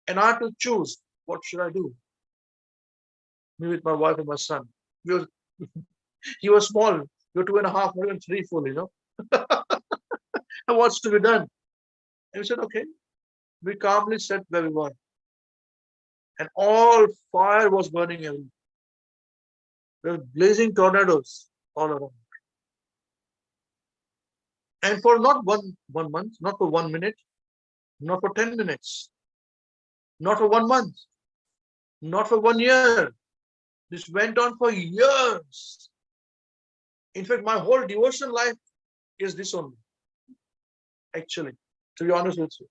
And I had to choose, what should I do? Me with my wife and my son. He was small. You're 2.5, more than 3 full, And what's to be done? And we said, okay. We calmly sat where we were. And all fire was burning everywhere. There were blazing tornadoes all around. And for not one month, not for 1 minute, not for 10 minutes, not for 1 month, not for 1 year. This went on for years. In fact, my whole devotional life is this only. Actually, to be honest with you.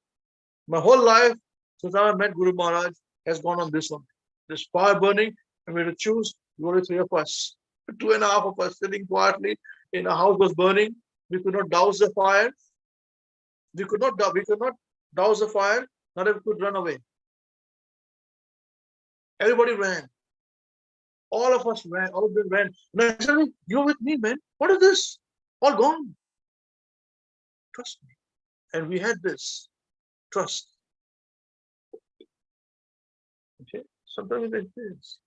My whole life, since I met Guru Maharaj, has gone on this one. This fire burning, and we had to choose, only 3 of us. 2.5 of us sitting quietly in a house was burning. We could not douse the fire. We could not douse the fire, not even could run away. Everybody ran. All of us ran, all of them ran. And I said, you're with me, man. What is this? All gone. Trust me. And we had this trust. Okay. Sometimes it is.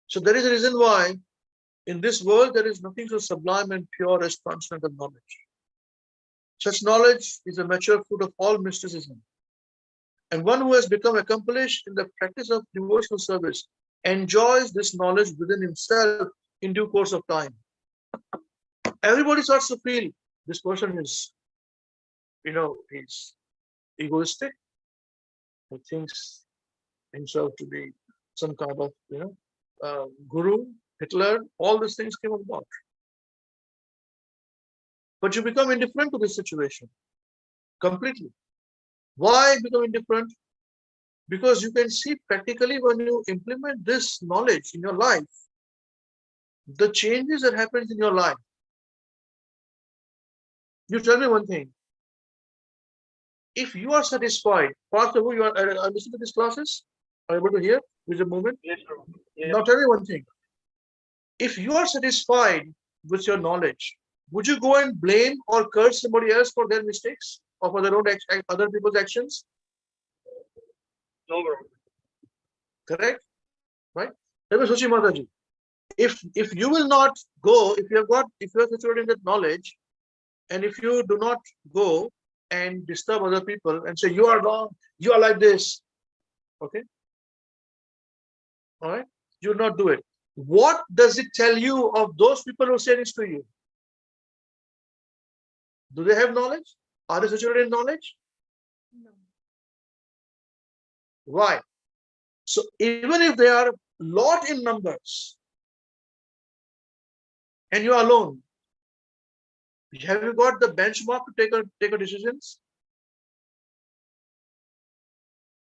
So there is a reason why in this world there is nothing so sublime and pure as transcendental knowledge. Such knowledge is a mature fruit of all mysticism. And one who has become accomplished in the practice of devotional service enjoys this knowledge within himself in due course of time. Everybody starts to feel this person is, he's egoistic. He thinks himself to be some kind of, guru, Hitler, all these things came about. But you become indifferent to this situation completely. Why become indifferent? Because you can see practically when you implement this knowledge in your life, the changes that happens in your life. You tell me one thing. If you are satisfied, first of all, you are listening to these classes, are you able to hear with the movement? Yes, sir. Yes. Now tell me one thing. If you are satisfied with your knowledge, would you go and blame or curse somebody else for their mistakes or for their own other people's actions? No, bro. Correct? Right? Let me Suchi Mataji. If you will not go, if you are situated in that knowledge, and if you do not go and disturb other people and say you are wrong, you are like this, okay? All right? You will not do it. What does it tell you of those people who say this to you? Do they have knowledge? Are they situated in knowledge? No. Why? So even if they are a lot in numbers and you are alone, have you got the benchmark to take a decisions?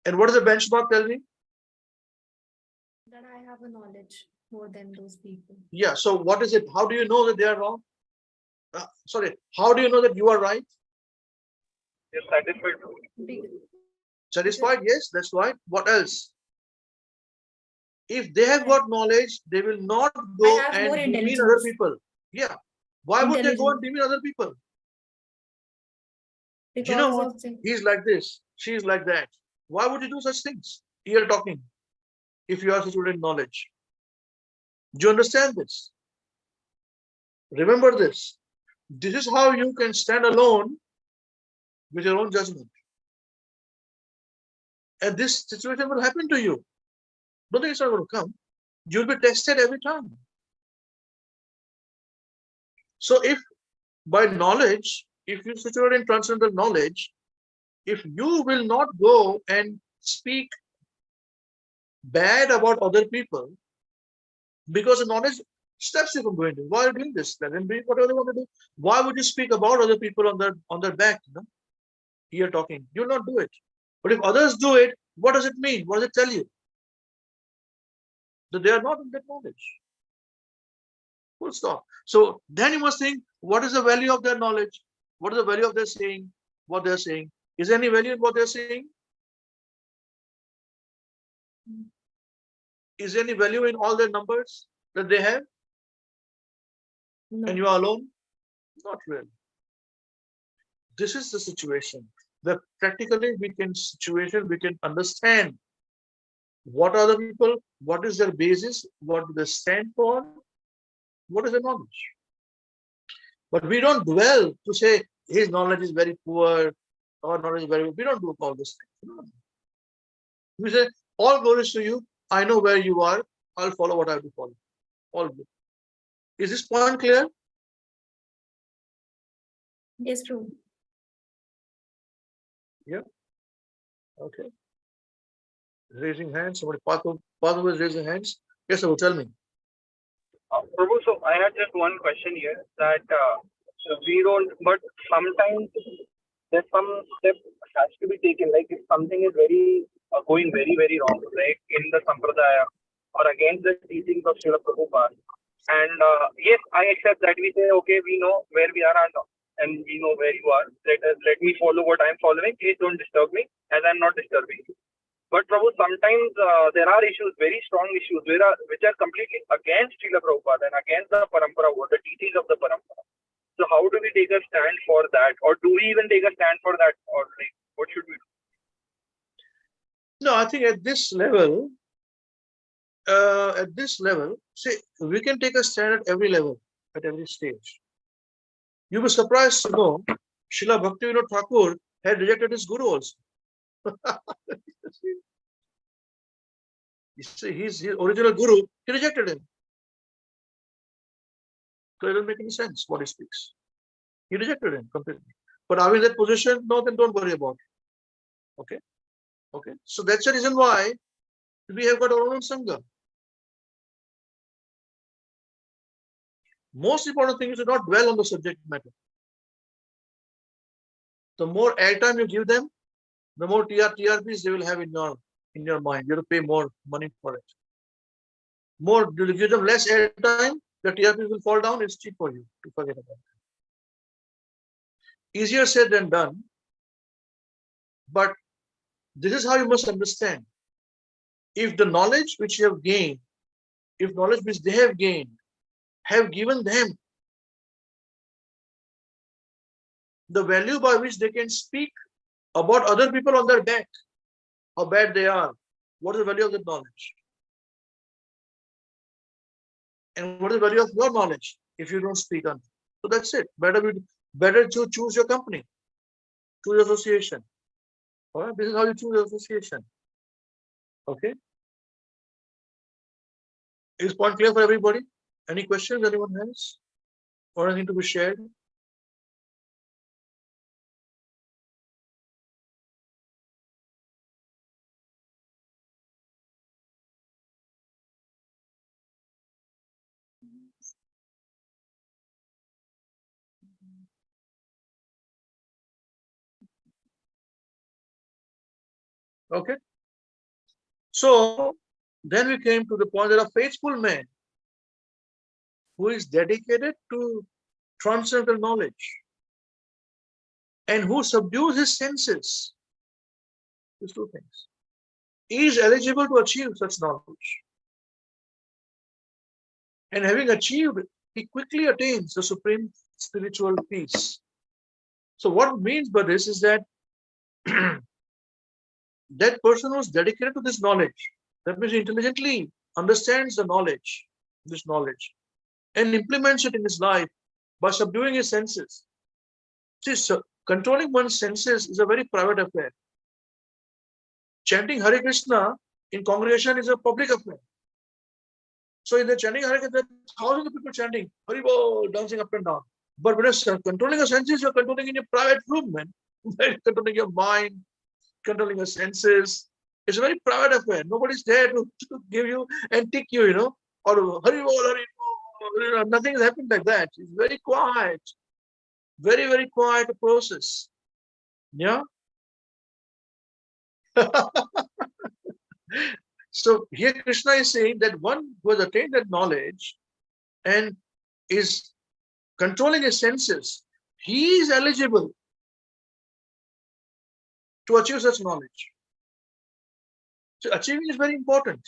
And what does the benchmark tell me? That I have a knowledge more than those people. Yeah. So what is it? How do you know that they are wrong? How do you know that you are right? You're satisfied. Satisfied? Yes, that's right. What else? If they have got knowledge, they will not go and demean other people. Yeah. Why would they go and demean other people? You know what? He's like this, she's like that. Why would you do such things? You're talking. If you are situated in knowledge. Do you understand this? Remember this. This is how you can stand alone with your own judgment. And this situation will happen to you. Don't think it's not going to come. You'll be tested every time. So if by knowledge, if you're situated in transcendental knowledge, if you will not go and speak bad about other people, because the knowledge stops you from going to. Why are you doing this? Let them do whatever they want to do. Why would you speak about other people on their back? Here talking. You'll not do it. But if others do it, what does it mean? What does it tell you? That they are not in that knowledge. Full stop. So then you must think, what is the value of their knowledge? What is the value of their saying? What they're saying? Is there any value in what they're saying? Is there any value in all their numbers that they have? No. And you are alone? Not really. This is the situation. That practically we can understand what are the people, what is their basis, what do they stand for, what is their knowledge. But we don't dwell to say his knowledge is very poor, our knowledge is very good. We don't do all this thing. No. We say, all glories to you. I know where you are. I'll follow what I have to follow. All good. Is this point clear? Yes, true. Yeah. Okay. Raising hands. Somebody, Padu is raising hands. Yes, sir. Tell me. Prabhu, so I had just one question here that we don't, but sometimes there's some step has to be taken. Like if something is very going very, very wrong, like in the Sampradaya or against the teachings of Srila Prabhupada. And yes, I accept that we say, okay, we know where we are and we know where you are. Let me follow what I'm following. Please don't disturb me as I'm not disturbing you. But Prabhu, sometimes there are issues, very strong issues, which are completely against Srila Prabhupada and against the Parampara, or the teachings of the Parampara. So how do we take a stand for that? Or do we even take a stand for that? Or like, what should we do? No, I think at this level, see, we can take a stand at every level, at every stage. You were surprised to know Srila Bhaktivinoda Thakur had rejected his guru also. You see, his original guru, he rejected him. So it doesn't make any sense what he speaks. He rejected him completely. But are we in that position? No, then don't worry about it. Okay? Okay. So that's the reason why we have got our own Sangha. Most important thing is to not dwell on the subject matter. The more airtime you give them, the more TRPs they will have in your mind. You have to pay more money for it. More you give them less airtime, the TRPs will fall down. It's cheap for you to forget about it. Easier said than done. But this is how you must understand. If the knowledge which you have gained, if knowledge which they have gained, have given them the value by which they can speak about other people on their back, how bad they are, what is the value of that knowledge? And what is the value of your knowledge if you don't speak on it? So that's it. Better to choose your company, choose association. All right? This is how you choose association. Okay? Is point clear for everybody? Any questions anyone has? Or anything to be shared? Okay. So then we came to the point that a faithful man who is dedicated to transcendental knowledge and who subdues his senses, these two things, is eligible to achieve such knowledge. And having achieved, he quickly attains the supreme spiritual peace. So what it means by this is that that person who is dedicated to this knowledge, that means he intelligently understands the knowledge, this knowledge, and implements it in his life by subduing his senses. See, so controlling one's senses is a very private affair. Chanting Hare Krishna in congregation is a public affair. So in the chanting Hare Krishna, thousands of people chanting, Hare Bol, dancing up and down. But when you're controlling your senses, you're controlling in your private room, man. Controlling your mind, controlling your senses. It's a very private affair. Nobody's there to give you and tick you, or Hare Bol, Hare Bol. Nothing has happened like that. It's very quiet. Very, very quiet process. Yeah. So here Krishna is saying that one who has attained that knowledge and is controlling his senses, he is eligible to achieve such knowledge. So achieving is very important.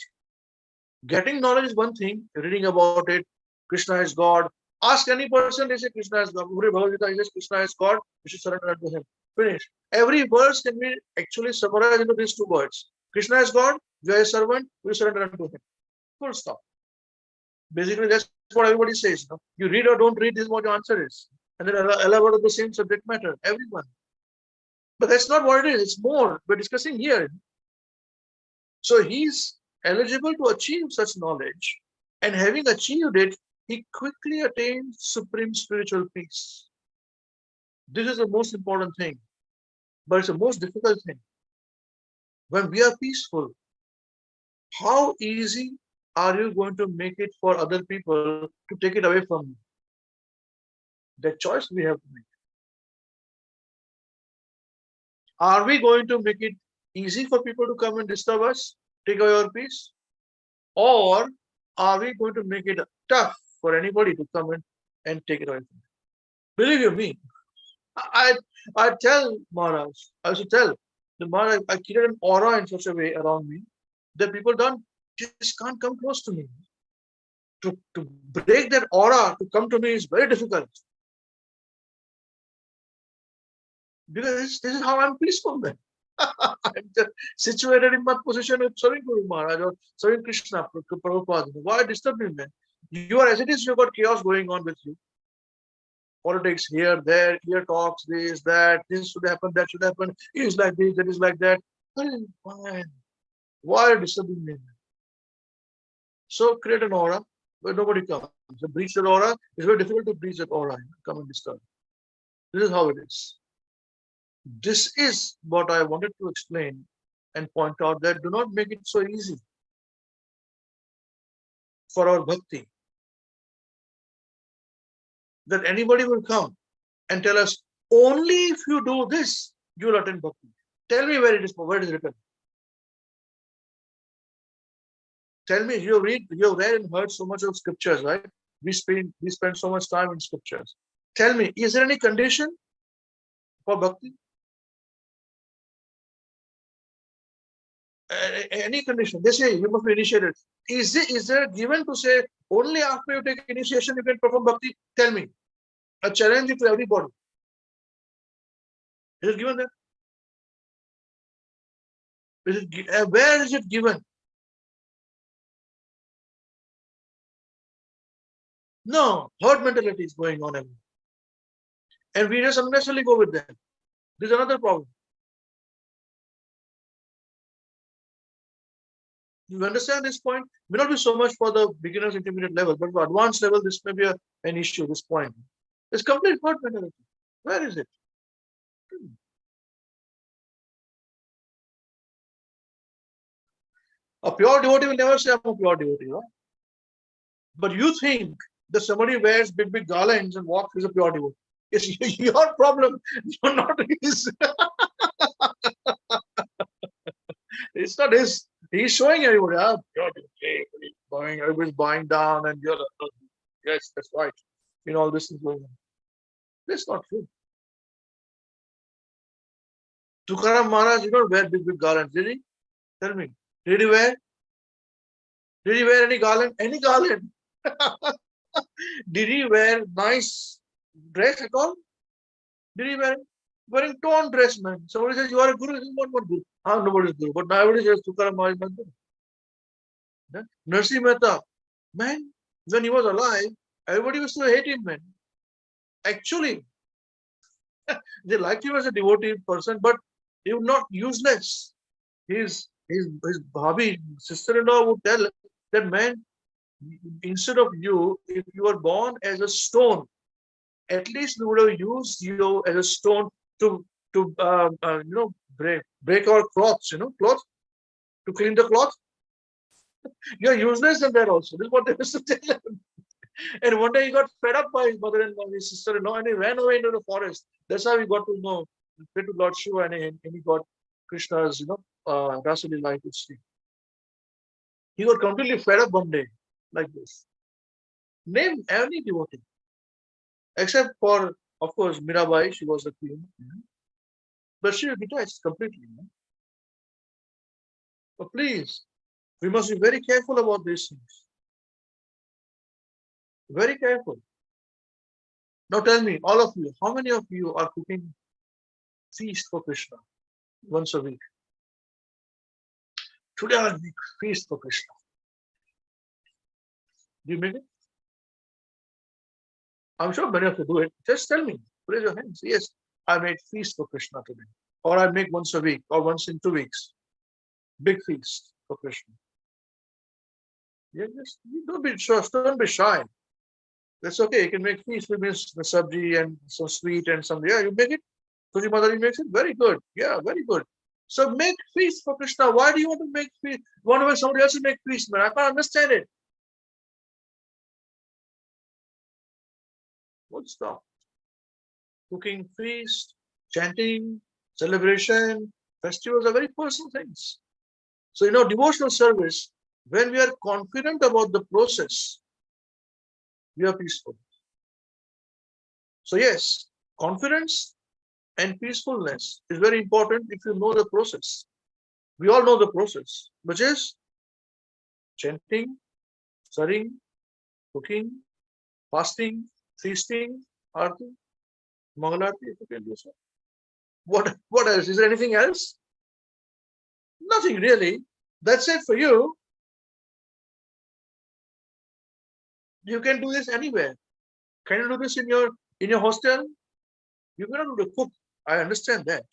Getting knowledge is one thing, reading about it, Krishna is God. Ask any person, they say Krishna is God. He says Krishna is God, you should surrender unto him. Finish. Every verse can be actually summarized into these two words. Krishna is God, you are a servant, you surrender unto him. Full stop. Basically, that's what everybody says. You read or don't read, this is what your answer is. And then elaborate the same subject matter, everyone. But that's not what it is, it's more. We're discussing here. So he's eligible to achieve such knowledge, and having achieved it, he quickly attains supreme spiritual peace. This is the most important thing, but it's the most difficult thing. When we are peaceful, how easy are you going to make it for other people to take it away from you? That choice we have to make. Are we going to make it easy for people to come and disturb us, take away our peace? Or are we going to make it tough for anybody to come in and take it away from you? Believe you me, I tell Maharaj, I used to tell the Maharaj, I created an aura in such a way around me that people just can't come close to me. To break that aura, to come to me is very difficult. Because this is how I'm peaceful then. I'm just situated in my position with serving Guru Maharaj or serving Krishna, Prabhupada. Why disturb me, man? You are as it is, you've got chaos going on with you. Politics here, there, here talks, this, that, this should happen, that should happen, he is like this, that is like that. Why are you disturbing me? So create an aura where nobody comes. To breach that aura, it's very difficult to breach that aura. Come and disturb. This is how it is. This is what I wanted to explain and point out, that do not make it so easy for our bhakti that anybody will come and tell us, only if you do this, you will attain bhakti. Tell me where it is written. Tell me, you have read and heard so much of scriptures, right? We spend so much time in scriptures. Tell me, is there any condition for bhakti? Any condition? They say you must be initiated. Is there given to say only after you take initiation you can perform bhakti? Tell me. I challenge it to everybody. Is it given there? Where is it given? No, herd mentality is going on everywhere. And we just unnecessarily go with them. This is another problem. You understand this point? May not be so much for the beginners intermediate level, but for advanced level, this may be an issue, this point. It's complete herd mentality. Where is it? A pure devotee will never say I'm a pure devotee, right? But you think that somebody wears big garlands and walks as a pure devotee. It's your problem. You're not his. It's not his. He's showing everybody, pure devotee. Everybody's bowing down, and you're like, yes, that's right. All this is going on. That's not true. Tukaram Maharaj did not wear big garlands, did he? Tell me. Did he wear? Did he wear any garland? Any garland? Did he wear nice dress at all? Did he wearing torn dress, man? Somebody says you are a guru, you want one guru. Nobody is guru. But nowadays says Tukaram Maharaj is guru. Narsi Mehta, man, when he was alive, everybody used to hate him, man. Actually, they liked him as a devotee person, but he was not useless. His bhabhi, sister-in-law would tell that, man, instead of you, if you were born as a stone, at least we would have used you as a stone to break our cloths, cloth, to clean the cloth. You're useless in that also. This is what they used to tell him. And one day he got fed up by his mother-in-law, his sister-in-law, and he ran away into the forest. That's how he got to know, pray to Lord Shiva, and he got Krishna's, Rasali life to see. He got completely fed up one day, like this. Name any devotee, except for, of course, Mirabai, she was the queen. But she detached completely. But please, we must be very careful about these things. Very careful. Now tell me, all of you, how many of you are cooking feast for Krishna once a week? Today I'll make feast for Krishna. Do you make it? I'm sure many of you do it. Just tell me, raise your hands. Yes, I made feast for Krishna today. Or I make once a week or once in 2 weeks. Big feast for Krishna. Yeah, just don't be shy. That's okay. You can make feast with the sabji and some sweet and some. Yeah, you make it. Tuji Mother makes it. Very good. Yeah, very good. So make feast for Krishna. Why do you want to make feast? You want to make somebody else to make feast, man? I can't understand it. What's stop? Cooking feast, chanting, celebration, festivals are very personal things. So, devotional service, when we are confident about the process, we are peaceful. So yes, confidence and peacefulness is very important if you know the process. We all know the process, which is chanting, serving, cooking, fasting, feasting, arti, mangalarti, if you can do so. What else? Is there anything else? Nothing really. That's it for you. You can do this anywhere. Can you do this in your hostel? You cannot do the cook. I understand that.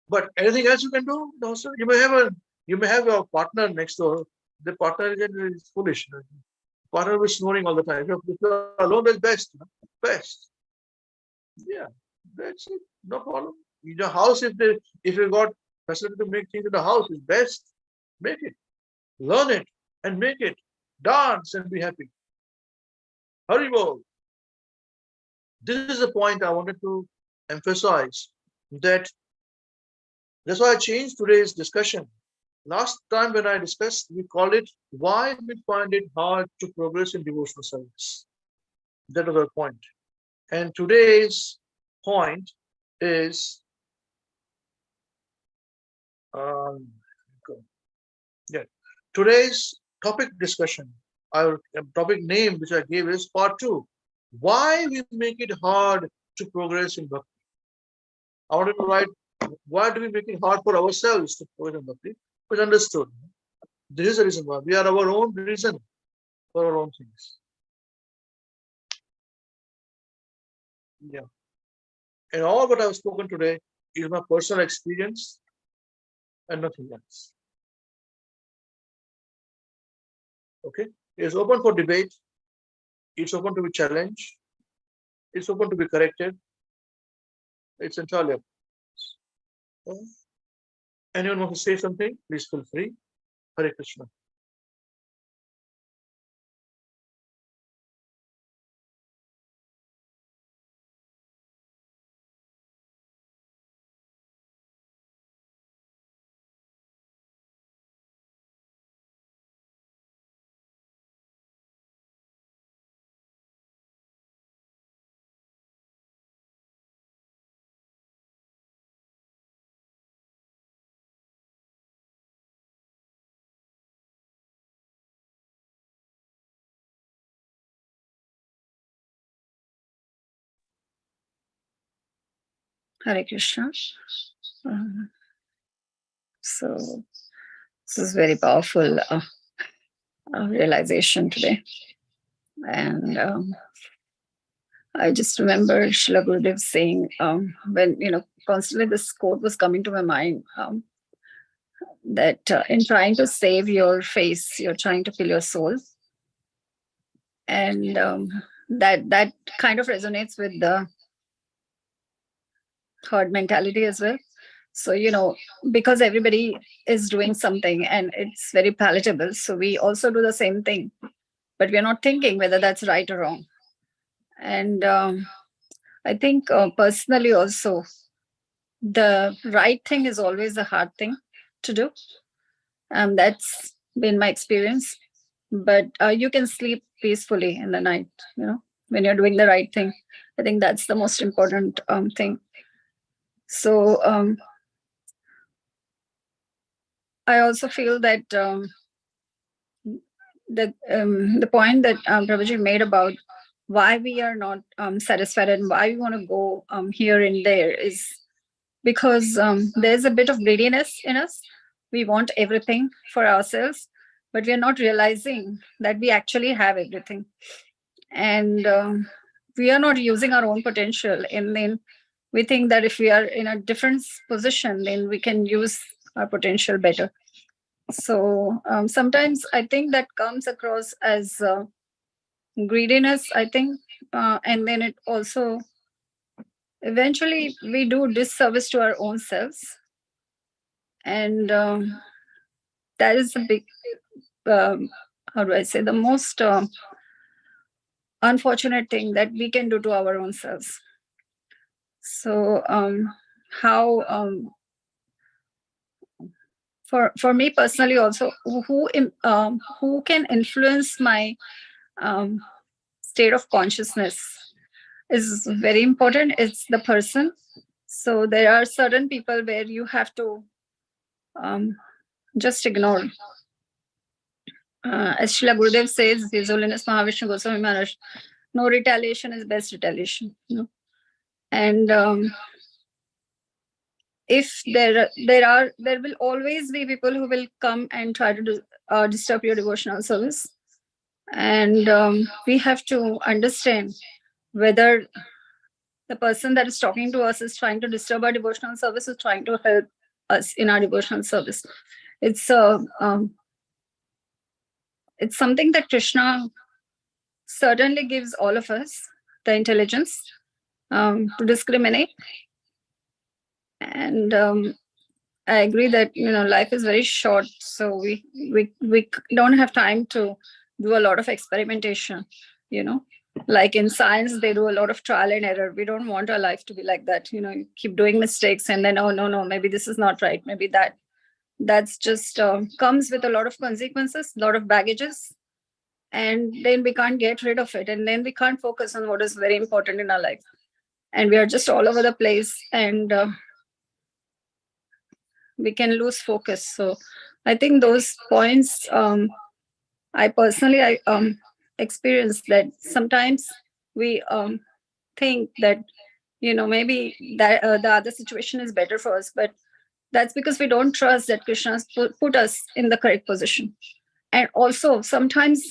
But anything else you can do in the hostel? You may have a partner next door. The partner is foolish. Partner is snoring all the time. If you're alone, that's best. Best. Yeah, that's it. No problem. In the house, if you got facility to make things in the house, is best. Make it. Learn it and make it. Dance and be happy. Haribol. This is the point I wanted to emphasize. That's why I changed today's discussion. Last time when I discussed, we called it why we find it hard to progress in devotional service. That was our point. And today's point is today's topic discussion. Our topic name which I gave is part 2. Why we make it hard to progress in Bhakti. I wanted to write, why do we make it hard for ourselves to progress in Bhakti? But understood. This is the reason why. We are our own reason for our own things. Yeah. And all what I've spoken today is my personal experience and nothing else. Okay? It's open for debate. It's open to be challenged. It's open to be corrected. It's entirely up. Anyone want to say something? Please feel free. Hare Krishna. Hare Krishna. So this is very powerful realization today. And I just remember Srila Gurudev saying, when, constantly this quote was coming to my mind, that in trying to save your face, you're trying to kill your soul. And that kind of resonates with the herd mentality as well. So, because everybody is doing something and it's very palatable, so we also do the same thing, but we're not thinking whether that's right or wrong. And I think personally also, the right thing is always the hard thing to do. That's been my experience. But you can sleep peacefully in the night, when you're doing the right thing. I think that's the most important thing. So I also feel that the point that Prabhuji made about why we are not satisfied and why we want to go here and there is because there's a bit of greediness in us. We want everything for ourselves, but we are not realizing that we actually have everything. And we are not using our own potential. And then we think that if we are in a different position, then we can use our potential better. So sometimes I think that comes across as greediness, I think. And then it also, eventually we do disservice to our own selves. And that is a big, how do I say, the most unfortunate thing that we can do to our own selves. So for me personally also, who can influence my state of consciousness is very important. It's the person. So there are certain people where you have to just ignore. As Srila Gurudev says, His Holiness Mahavishnu Goswami Maharaj, no retaliation is best retaliation. And if there will always be people who will come and try to disturb your devotional service, and we have to understand whether the person that is talking to us is trying to disturb our devotional service, is trying to help us in our devotional service. It's something that Krishna certainly gives all of us the intelligence to discriminate. And I agree that life is very short, so we don't have time to do a lot of experimentation. Like in science, they do a lot of trial and error. We don't want our life to be like that. You keep doing mistakes, and then, oh no, maybe this is not right. Maybe that's just comes with a lot of consequences, a lot of baggages, and then we can't get rid of it, and then we can't focus on what is very important in our life, and we are just all over the place, and we can lose focus. So I think those points, I personally experienced that sometimes we think that maybe that the other situation is better for us, but that's because we don't trust that Krishna has put us in the correct position. And also sometimes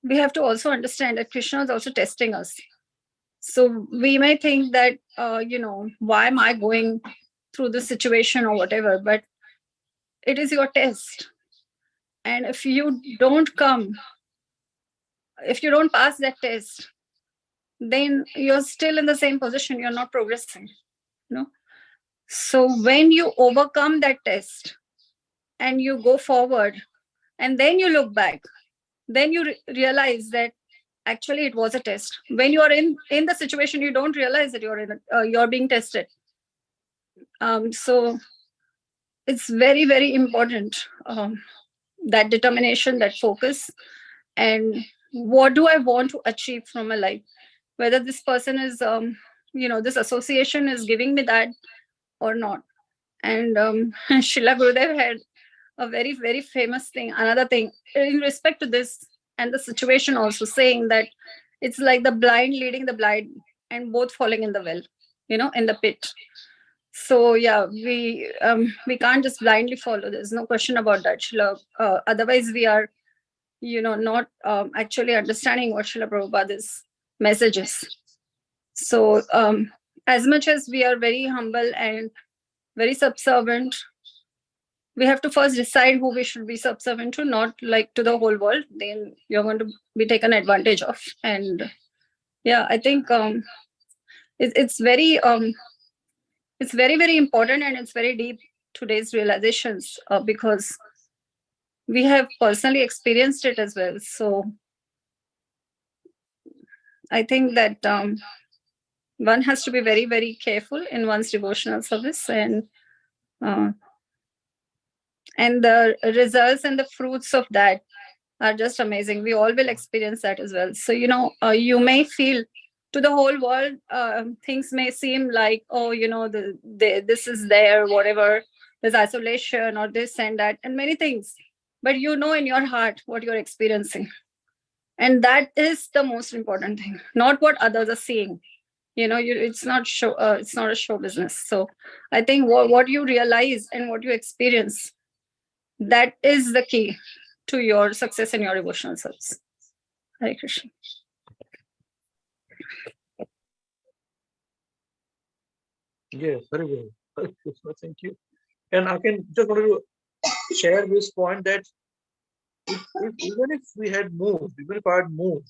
we have to also understand that Krishna is also testing us. So we may think that why am I going through this situation or whatever, but it is your test. And if you don't pass that test, then you're still in the same position, you're not progressing. So when you overcome that test and you go forward, and then you look back, then you realize that actually it was a test. When you are in the situation, you don't realize that you're being tested. So it's very, very important, that determination, that focus, and what do I want to achieve from my life? Whether this person is, this association is giving me that or not. And Srila Gurudev had a very, very famous thing, another thing in respect to this and the situation, also saying that it's like the blind leading the blind and both falling in the well, in the pit. So yeah, we can't just blindly follow. There's no question about that, Srila. Otherwise we are not actually understanding what Srila Prabhupada's message is. So as much as we are very humble and very subservient, we have to first decide who we should be subservient to, not like to the whole world. Then you're going to be taken advantage of. And yeah, I think it's very very important, and it's very deep, today's realizations, because we have personally experienced it as well. So I think that one has to be very, very careful in one's devotional service, and the results and the fruits of that are just amazing. We all will experience that as well. So you may feel, to the whole world, things may seem like, oh, this is there, whatever, there's isolation or this and that and many things, but in your heart what you're experiencing, and that is the most important thing, not what others are seeing. It's not a show business. So I think what you realize and what you experience, that is the key to your success in your devotional service. Hare Krishna. Yes, very well. Hare Krishna, thank you. And I can just want to share this point that even if we had moved, even if I had moved,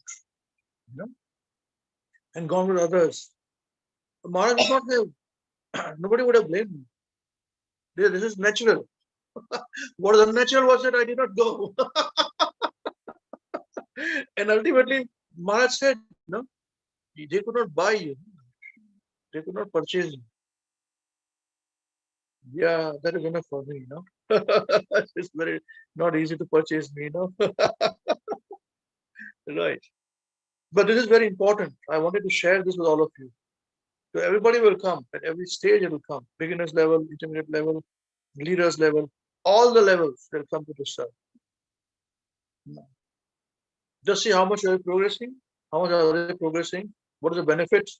and gone with others, Maharaj would not have, nobody would have blamed me. This is natural. What is unnatural was that I did not go. And ultimately, Maharaj said, they could not buy you. They could not purchase you. Yeah, that is enough for me, It's very not easy to purchase me, Right. But this is very important. I wanted to share this with all of you. So everybody will come, at every stage it will come. Beginners level, intermediate level, leaders level, all the levels will come to this serve. Just see how much are you progressing, how much are they progressing, what is the benefits,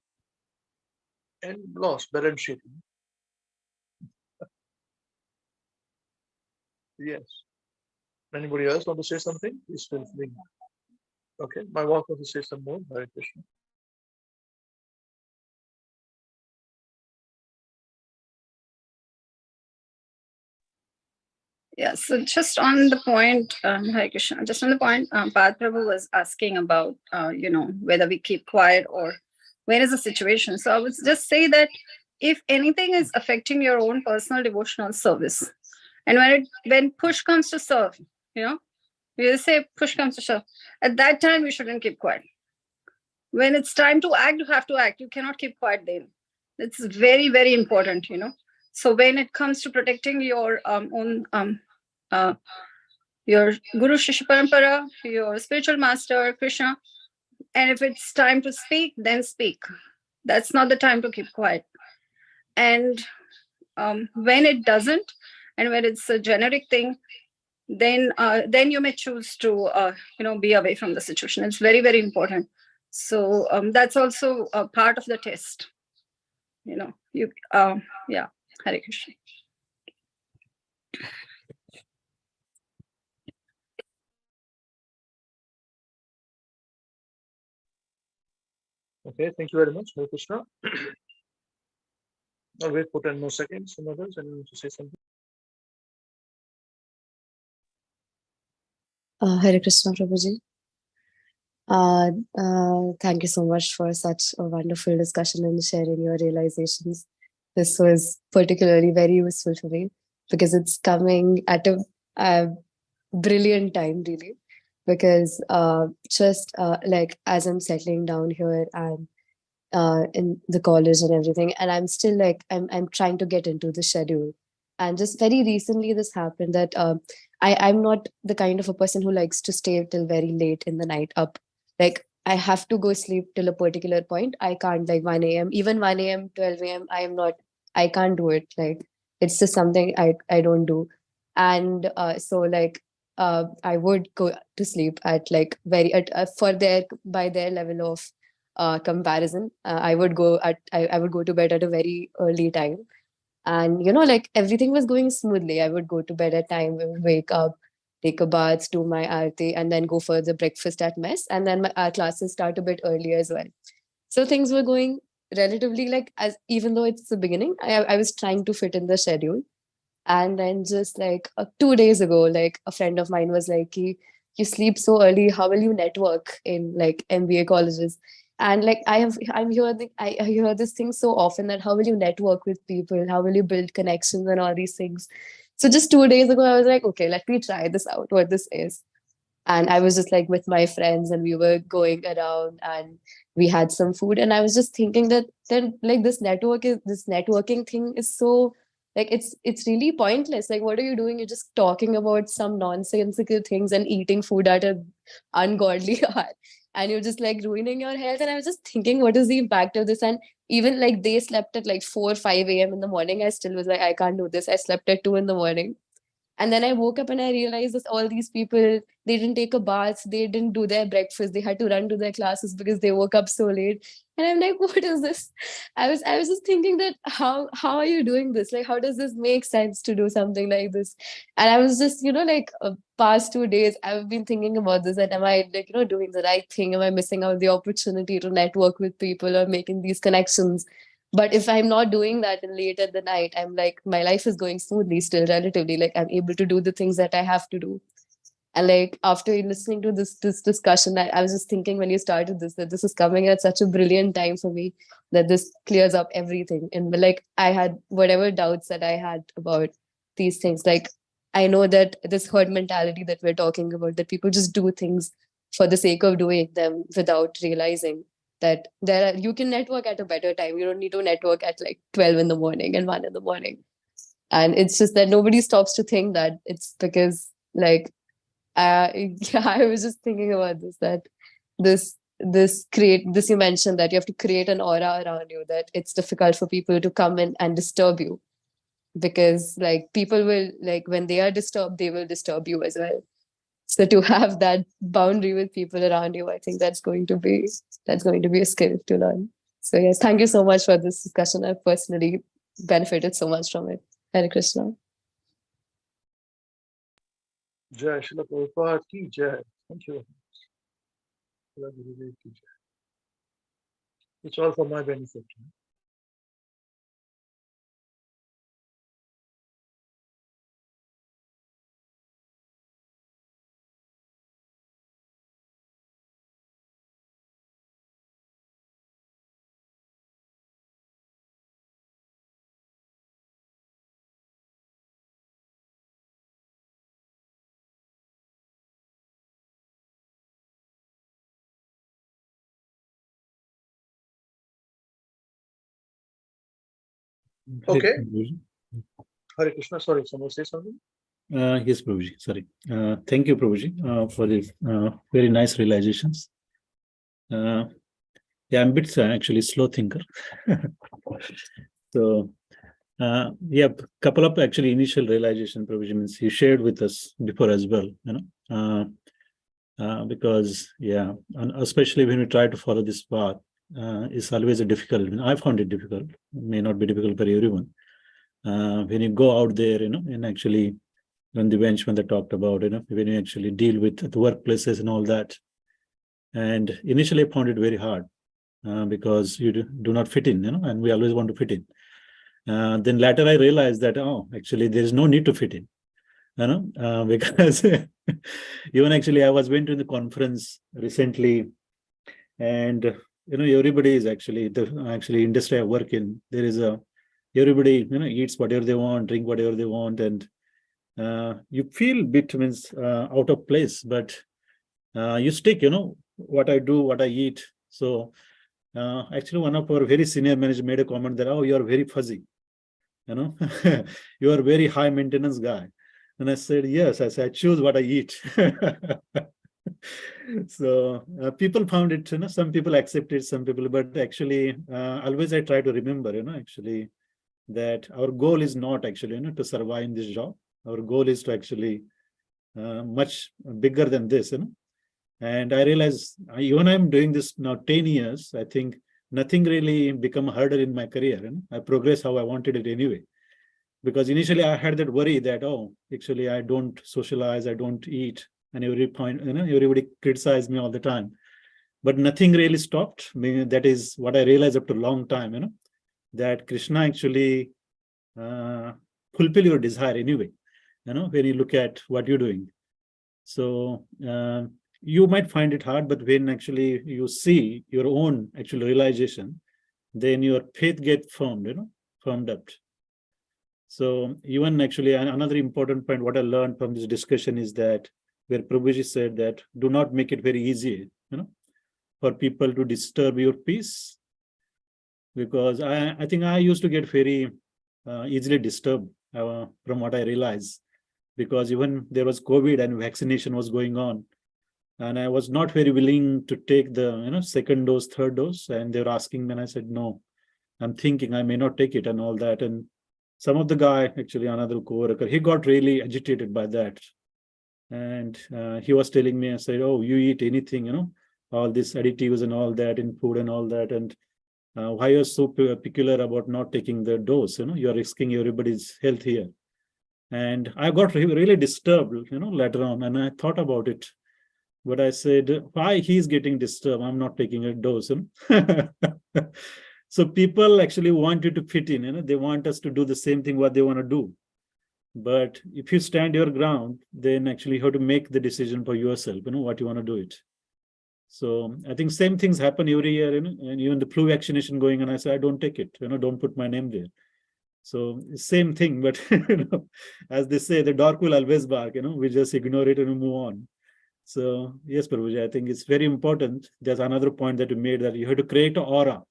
and loss, balance sheet. Yes. Anybody else want to say something? Please feel free. Okay, my wife wants to say some more. Hare Krishna. Yeah, so just on the point, Hare Krishna, just on the point, Pad Prabhu was asking about, whether we keep quiet or where is the situation. So I would just say that if anything is affecting your own personal devotional service, and when push comes to shove, you say push comes to shove, at that time you shouldn't keep quiet. When it's time to act, you have to act. You cannot keep quiet then. It's very, very important, So when it comes to protecting your own your Guru Shishya Parampara, your spiritual master, Krishna, and if it's time to speak, then speak. That's not the time to keep quiet. And when it doesn't, and when it's a generic thing, then you may choose to be away from the situation. It's very, very important. So that's also a part of the test. Yeah, Hare Krishna. Okay, thank you very much, Hare Krishna. I'll wait for 10 more seconds. Some others, anyone to say something? Hare Krishna, Prabhuji. Thank you so much for such a wonderful discussion and sharing your realizations. This was particularly very useful for me because it's coming at a brilliant time, really. Because just like as I'm settling down here and in the college and everything, and I'm still like I'm trying to get into the schedule. And just very recently, this happened that I'm not the kind of a person who likes to stay till very late in the night up. Like I have to go sleep till a particular point. I can't like 1 a.m. even 1 a.m. 12 a.m. I can't do it. Like it's just something I don't do. And so like I would go to sleep at like very for their by their level of comparison. I would go to bed at a very early time, and like everything was going smoothly. I would go to bed at time, wake up, take a bath, do my aarti, and then go for the breakfast at mess, and then our classes start a bit earlier as well. So things were going relatively like, as even though it's the beginning, I was trying to fit in the schedule. And then just like 2 days ago, like a friend of mine was like, you sleep so early, how will you network in like MBA colleges? And like I hear this thing so often, that how will you network with people? How will you build connections and all these things? So just 2 days ago, I was like, okay, let me try this out, what this is. And I was just like with my friends, and we were going around, and we had some food, and I was just thinking that then like this networking thing is so like it's really pointless. Like what are you doing? You're just talking about some nonsensical things and eating food at an ungodly hour, and you're just like ruining your health. And I was just thinking, what is the impact of this? And even like they slept at like 4 5 a.m. in the morning, I still was like, I can't do this. I slept at 2 in the morning. And then I woke up and I realized that all these people, they didn't take a bath, they didn't do their breakfast, they had to run to their classes because they woke up so late. And I'm like, what is this? I was just thinking that how are you doing this? Like, how does this make sense to do something like this? And I was just, like past 2 days, I've been thinking about this. And am I like, doing the right thing? Am I missing out the opportunity to network with people or making these connections? But if I'm not doing that and late at the night, I'm like, my life is going smoothly still, relatively. Like I'm able to do the things that I have to do. And like after listening to this discussion, I was just thinking when you started this, that this is coming at such a brilliant time for me, that this clears up everything. And like I had whatever doubts that I had about these things. Like I know that this herd mentality that we're talking about, that people just do things for the sake of doing them without realizing that you can network at a better time. You don't need to network at like 12 in the morning and 1 in the morning. And it's just that nobody stops to think that it's because like yeah, I was just thinking about this, that this you mentioned that you have to create an aura around you, that it's difficult for people to come in and disturb you, because like people will, like when they are disturbed, they will disturb you as well. So to have that boundary with people around you, I think that's going to be a skill to learn. So yes, thank you so much for this discussion. I've personally benefited so much from it. Hare Krishna. Jai Srila Prabhupada ki Jai. Thank you. Srila Gurudev ki Jai. It's all for my benefit. Okay. Hare Krishna. Sorry, someone say something? Yes, Prabhuji. Sorry. Thank you, Prabhuji, for the very nice realizations. Yeah, I'm a bit actually slow thinker. So, yeah, couple of actually initial realization, Prabhuji, means you shared with us before as well, because, yeah, and especially when we try to follow this path, it's always a difficult. I found it difficult. It may not be difficult for everyone. When you go out there, and actually on the bench when they talked about, when you actually deal with the workplaces and all that. And initially I found it very hard because you do not fit in, and we always want to fit in. Then later I realized that, actually there is no need to fit in, because even actually I was went to the conference recently, and everybody is actually the industry I work in. There is everybody eats whatever they want, drink whatever they want, and you feel bit means out of place, but you stick, what I do, what I eat. So actually one of our very senior managers made a comment that, you are very fuzzy, you are very high maintenance guy. And I said, yes, I choose what I eat. So people found it, some people accepted, some people, but actually always I try to remember, actually that our goal is not actually, to survive in this job. Our goal is to actually much bigger than this, And I realize even I'm doing this now 10 years, I think nothing really become harder in my career. I progress how I wanted it anyway. Because initially I had that worry that, actually I don't socialize, I don't eat, and everybody criticized me all the time. But nothing really stopped me. That is what I realized after a long time, that Krishna actually fulfill your desire anyway, when you look at what you're doing. So you might find it hard, but when actually you see your own actual realization, then your faith gets firmed up. So even actually another important point, what I learned from this discussion is that where Prabhuji said that do not make it very easy, for people to disturb your peace. Because I think I used to get very easily disturbed from what I realized. Because even there was COVID and vaccination was going on. And I was not very willing to take the second dose, third dose. And they were asking me, and I said, no, I'm thinking I may not take it and all that. And some of the guy, actually another coworker, he got really agitated by that. And he was telling me, I said, oh, you eat anything, all these additives and all that in food and all that. And why are you so particular about not taking the dose? You're risking everybody's health here. And I got really disturbed, later on. And I thought about it. But I said, why he's getting disturbed? I'm not taking a dose. So people actually want you to fit in, they want us to do the same thing what they want to do. But if you stand your ground, then actually you have to make the decision for yourself, what you want to do it. So I think same things happen every year, and even the flu vaccination going on, I say, I don't take it, don't put my name there. So same thing, but as they say, the dog will always bark, we just ignore it and move on. So yes, Prabhuji, I think it's very important. There's another point that you made, that you have to create an aura,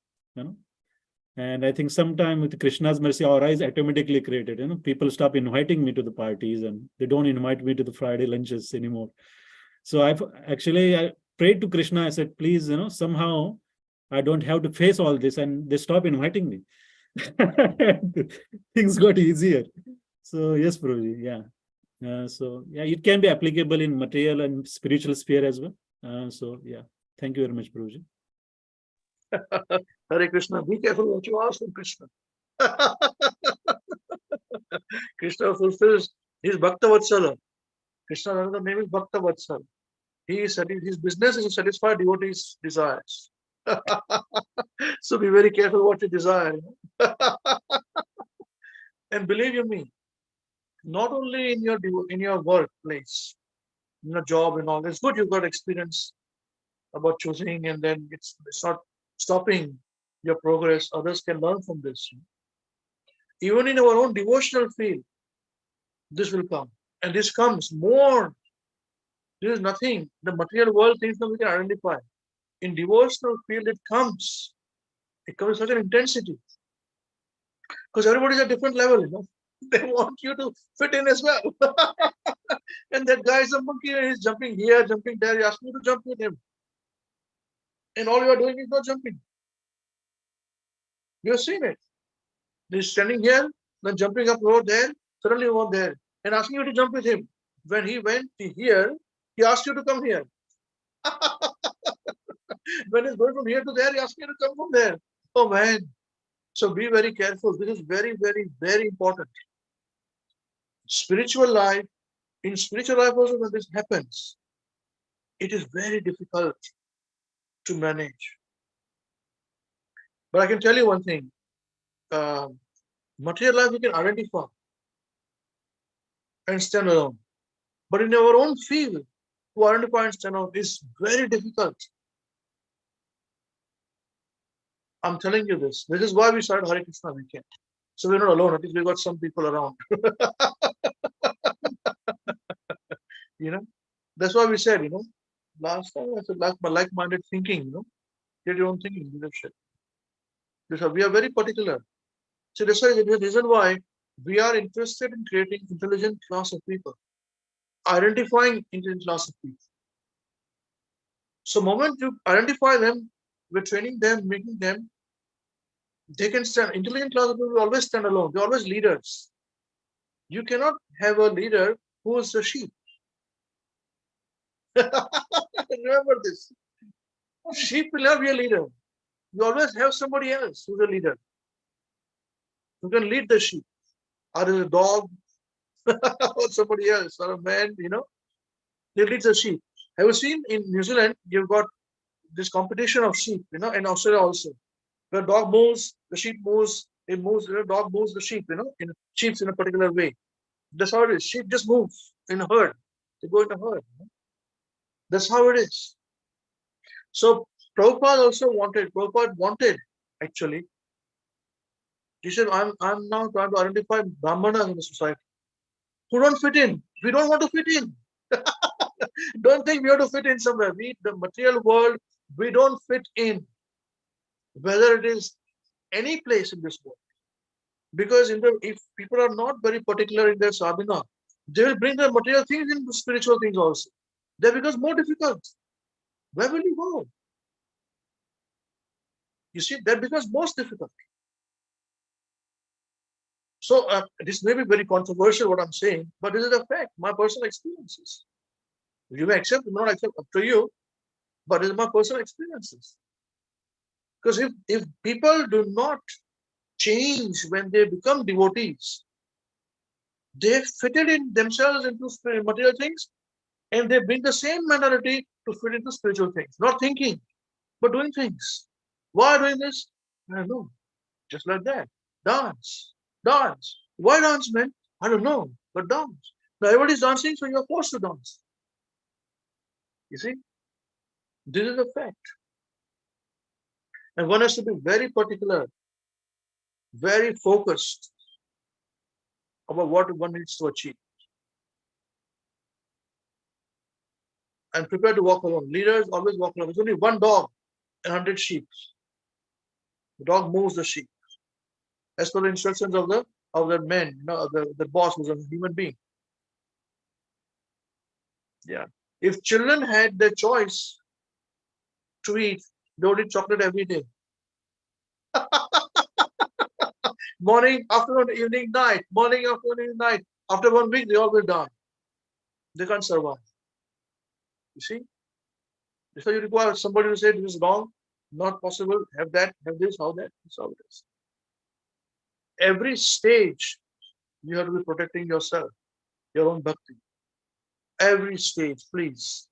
And I think sometime with Krishna's mercy, aura is automatically created. People stop inviting me to the parties, and they don't invite me to the Friday lunches anymore. So I prayed to Krishna. I said, please, somehow I don't have to face all this, and they stop inviting me. Things got easier. So yes, Prabhuji, yeah. So yeah, it can be applicable in material and spiritual sphere as well. So yeah, thank you very much, Prabhuji. Hare Krishna, be careful what you ask from Krishna. Krishna fulfills his Bhakta Vatsala. Krishna's another name is Bhakta Vatsal. His business is to satisfy devotees' desires. So be very careful what you desire. And believe you me, not only in your workplace, in your job and all, it's good you've got experience about choosing, and then it's not stopping your progress. Others can learn from this. Even in our own devotional field, this will come. And this comes more. There is nothing. The material world things that we can identify. In devotional field, it comes. It comes with such an intensity. Because everybody's at different level. They want you to fit in as well. And that guy is a monkey, he's jumping here, jumping there. He asks you to jump with him. And all you are doing is not jumping. You have seen it. He's standing here, then jumping up over there, suddenly over there, and asking you to jump with him. When he went here, he asked you to come here. When he's going from here to there, he asked you to come from there. Oh man. So be very careful. This is very, very, very important. Spiritual life, in spiritual life also when this happens, it is very difficult to manage. But I can tell you one thing. Material life we can identify and stand alone. But in our own field, to identify and stand alone is very difficult. I'm telling you this. This is why we started Hare Krishna WECAN. So we're not alone. At least we got some people around. That's why we said, last time I said like-minded thinking, get your own thinking, leadership. We are very particular. So that's why the reason why we are interested in creating intelligent class of people, identifying intelligent class of people. So moment you identify them, we're training them, making them, they can stand. Intelligent class of people will always stand alone. They're always leaders. You cannot have a leader who is a sheep. Remember this. Sheep will not be a leader. You always have somebody else who's a leader, who can lead the sheep. Either a dog or somebody else, or a man, they lead the sheep. Have you seen in New Zealand, you've got this competition of sheep, in Australia also. The dog moves, the sheep moves, it moves, the dog moves the sheep, sheep's in a particular way. That's how it is. Sheep just move in a herd. They go in a herd. That's how it is. So Prabhupada wanted, actually, he said, I'm now trying to identify Brahmanas in the society who don't fit in. We don't want to fit in. Don't think we have to fit in somewhere. The material world, we don't fit in. Whether it is any place in this world. Because if people are not very particular in their sadhana, they will bring their material things into spiritual things also. That becomes more difficult. Where will you go? You see, that becomes most difficult. So this may be very controversial what I'm saying, but this is a fact, my personal experiences. You may accept or not accept, up to you, but this is my personal experiences. Because if people do not change when they become devotees, they fitted in themselves into material things, and they bring the same mentality to fit into spiritual things. Not thinking, but doing things. Why doing this? I don't know. Just like that. Dance. Why dance, man? I don't know, but dance. Now everybody's dancing, so you're forced to dance. You see? This is a fact. And one has to be very particular, very focused about what one needs to achieve. And prepare to walk alone. Leaders always walk alone. There's only one dog and 100 sheep. The dog moves the sheep as per the instructions of the man, the boss was a human being. Yeah. If children had their choice to eat, they would eat chocolate every day. Morning, afternoon, evening, night. Morning, afternoon, evening, night. After 1 week, they all will die. They can't survive. You see? So you require somebody to say this is wrong, not possible, have that, have this, how that. That's how it is. Every stage, you have to be protecting yourself, your own bhakti. every stage, please.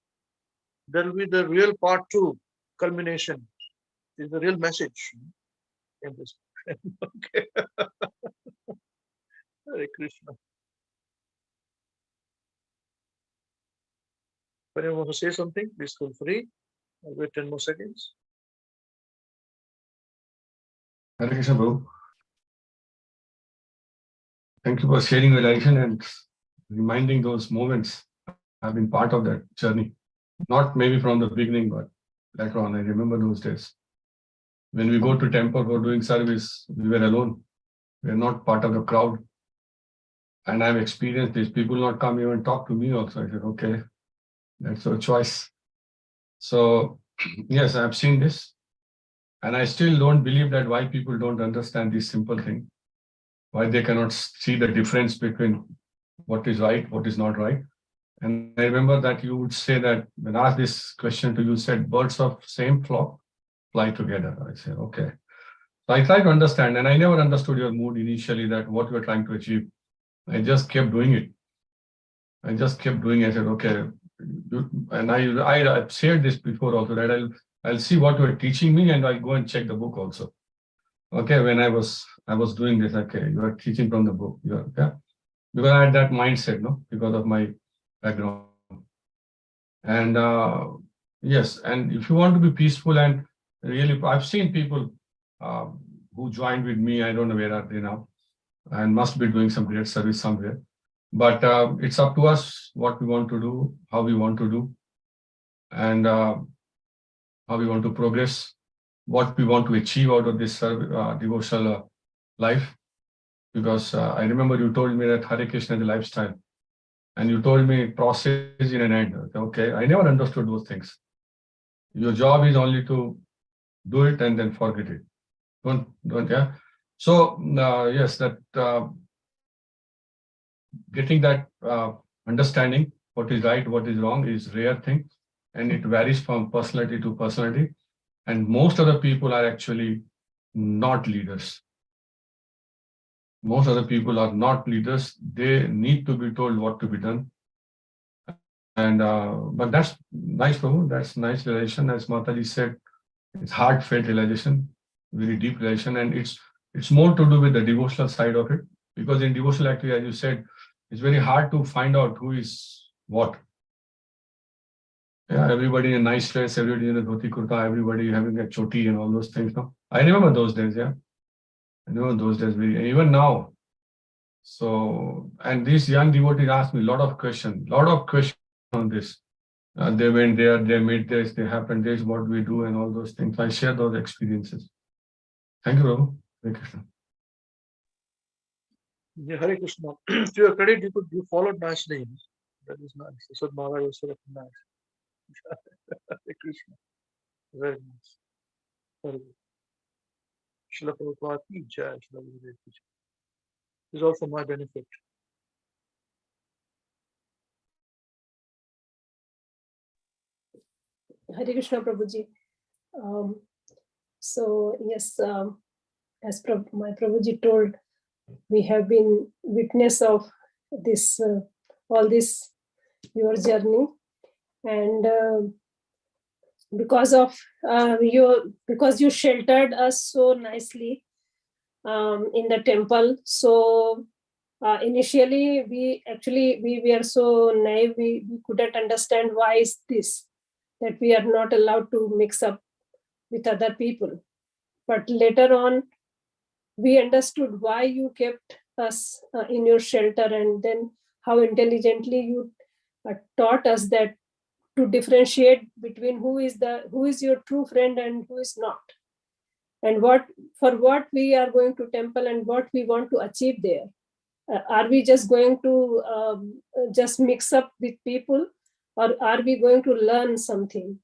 That will be the real part 2, culmination. Is the real message in this. Okay. Hare Krishna. If anyone wants to say something, please feel free. I'll wait 10 more seconds. Hare Krishna, Prabhu. Thank you for sharing your realization and reminding those moments. I've been part of that journey. Not maybe from the beginning, but later on. I remember those days. When we go to temple for doing service, we were alone. We are not part of the crowd. And I've experienced this. People not come even talk to me also. I said, okay, that's your choice. So yes, I've seen this. And I still don't believe that why people don't understand this simple thing. Why they cannot see the difference between what is right, what is not right. And I remember that you would say that when I asked this question to you, said birds of same flock fly together. I said, okay. So I tried to understand, and I never understood your mood initially, that what you were trying to achieve. I just kept doing it. I just kept doing it. I said, okay. And I've shared this before also, that I'll see what you are teaching me, and I'll go and check the book also. Okay, when I was doing this, okay, you are teaching from the book. Yeah. Because I had that mindset, no, because of my background. And yes, and if you want to be peaceful and really, I've seen people who joined with me, I don't know where are they now, and must be doing some great service somewhere. But it's up to us what we want to do, how we want to do, and how we want to progress, what we want to achieve out of this devotional life. Because I remember you told me that Hare Krishna is a lifestyle. And you told me process in an end. Okay, I never understood those things. Your job is only to do it and then forget it. Don't, yeah. So, yes, that getting that understanding what is right, what is wrong is rare thing. And it varies from personality to personality. And most of the people are actually not leaders. Most of the people are not leaders. They need to be told what to be done. And but that's nice, Prabhu. That's nice realization. As Mataji said, it's heartfelt realization, very deep realization, and it's more to do with the devotional side of it. Because in devotional activity, as you said, it's very hard to find out who is what. Yeah, everybody in a nice dress, everybody in a dhoti kurta, everybody having a choti and all those things. No? I remember those days, yeah. I remember those days, even now. So, and these young devotees asked me a lot of questions on this. They went there, they made this, they happened this, what we do, and all those things. I share those experiences. Thank you, Prabhu. Hare Krishna. Yeah, Hare Krishna. To your credit, you followed nice names. That is nice. So Maharaj was sort of nice. Hare Krishna. Very nice. Very good. Srila Prabhupada ki jai, Srila Gurudev ki jai. This is all for my benefit. Hare Krishna, Prabhuji. So yes, as my Prabhuji told, we have been witness of this, all this, your journey, and because you sheltered us so nicely in the temple. So initially, we were so naive, we couldn't understand why is this, that we are not allowed to mix up with other people. But later on, we understood why you kept us in your shelter, and then how intelligently you taught us that to differentiate between who is your true friend and who is not, and what we are going to temple and what we want to achieve there. Are we just going to just mix up with people, or are we going to learn something,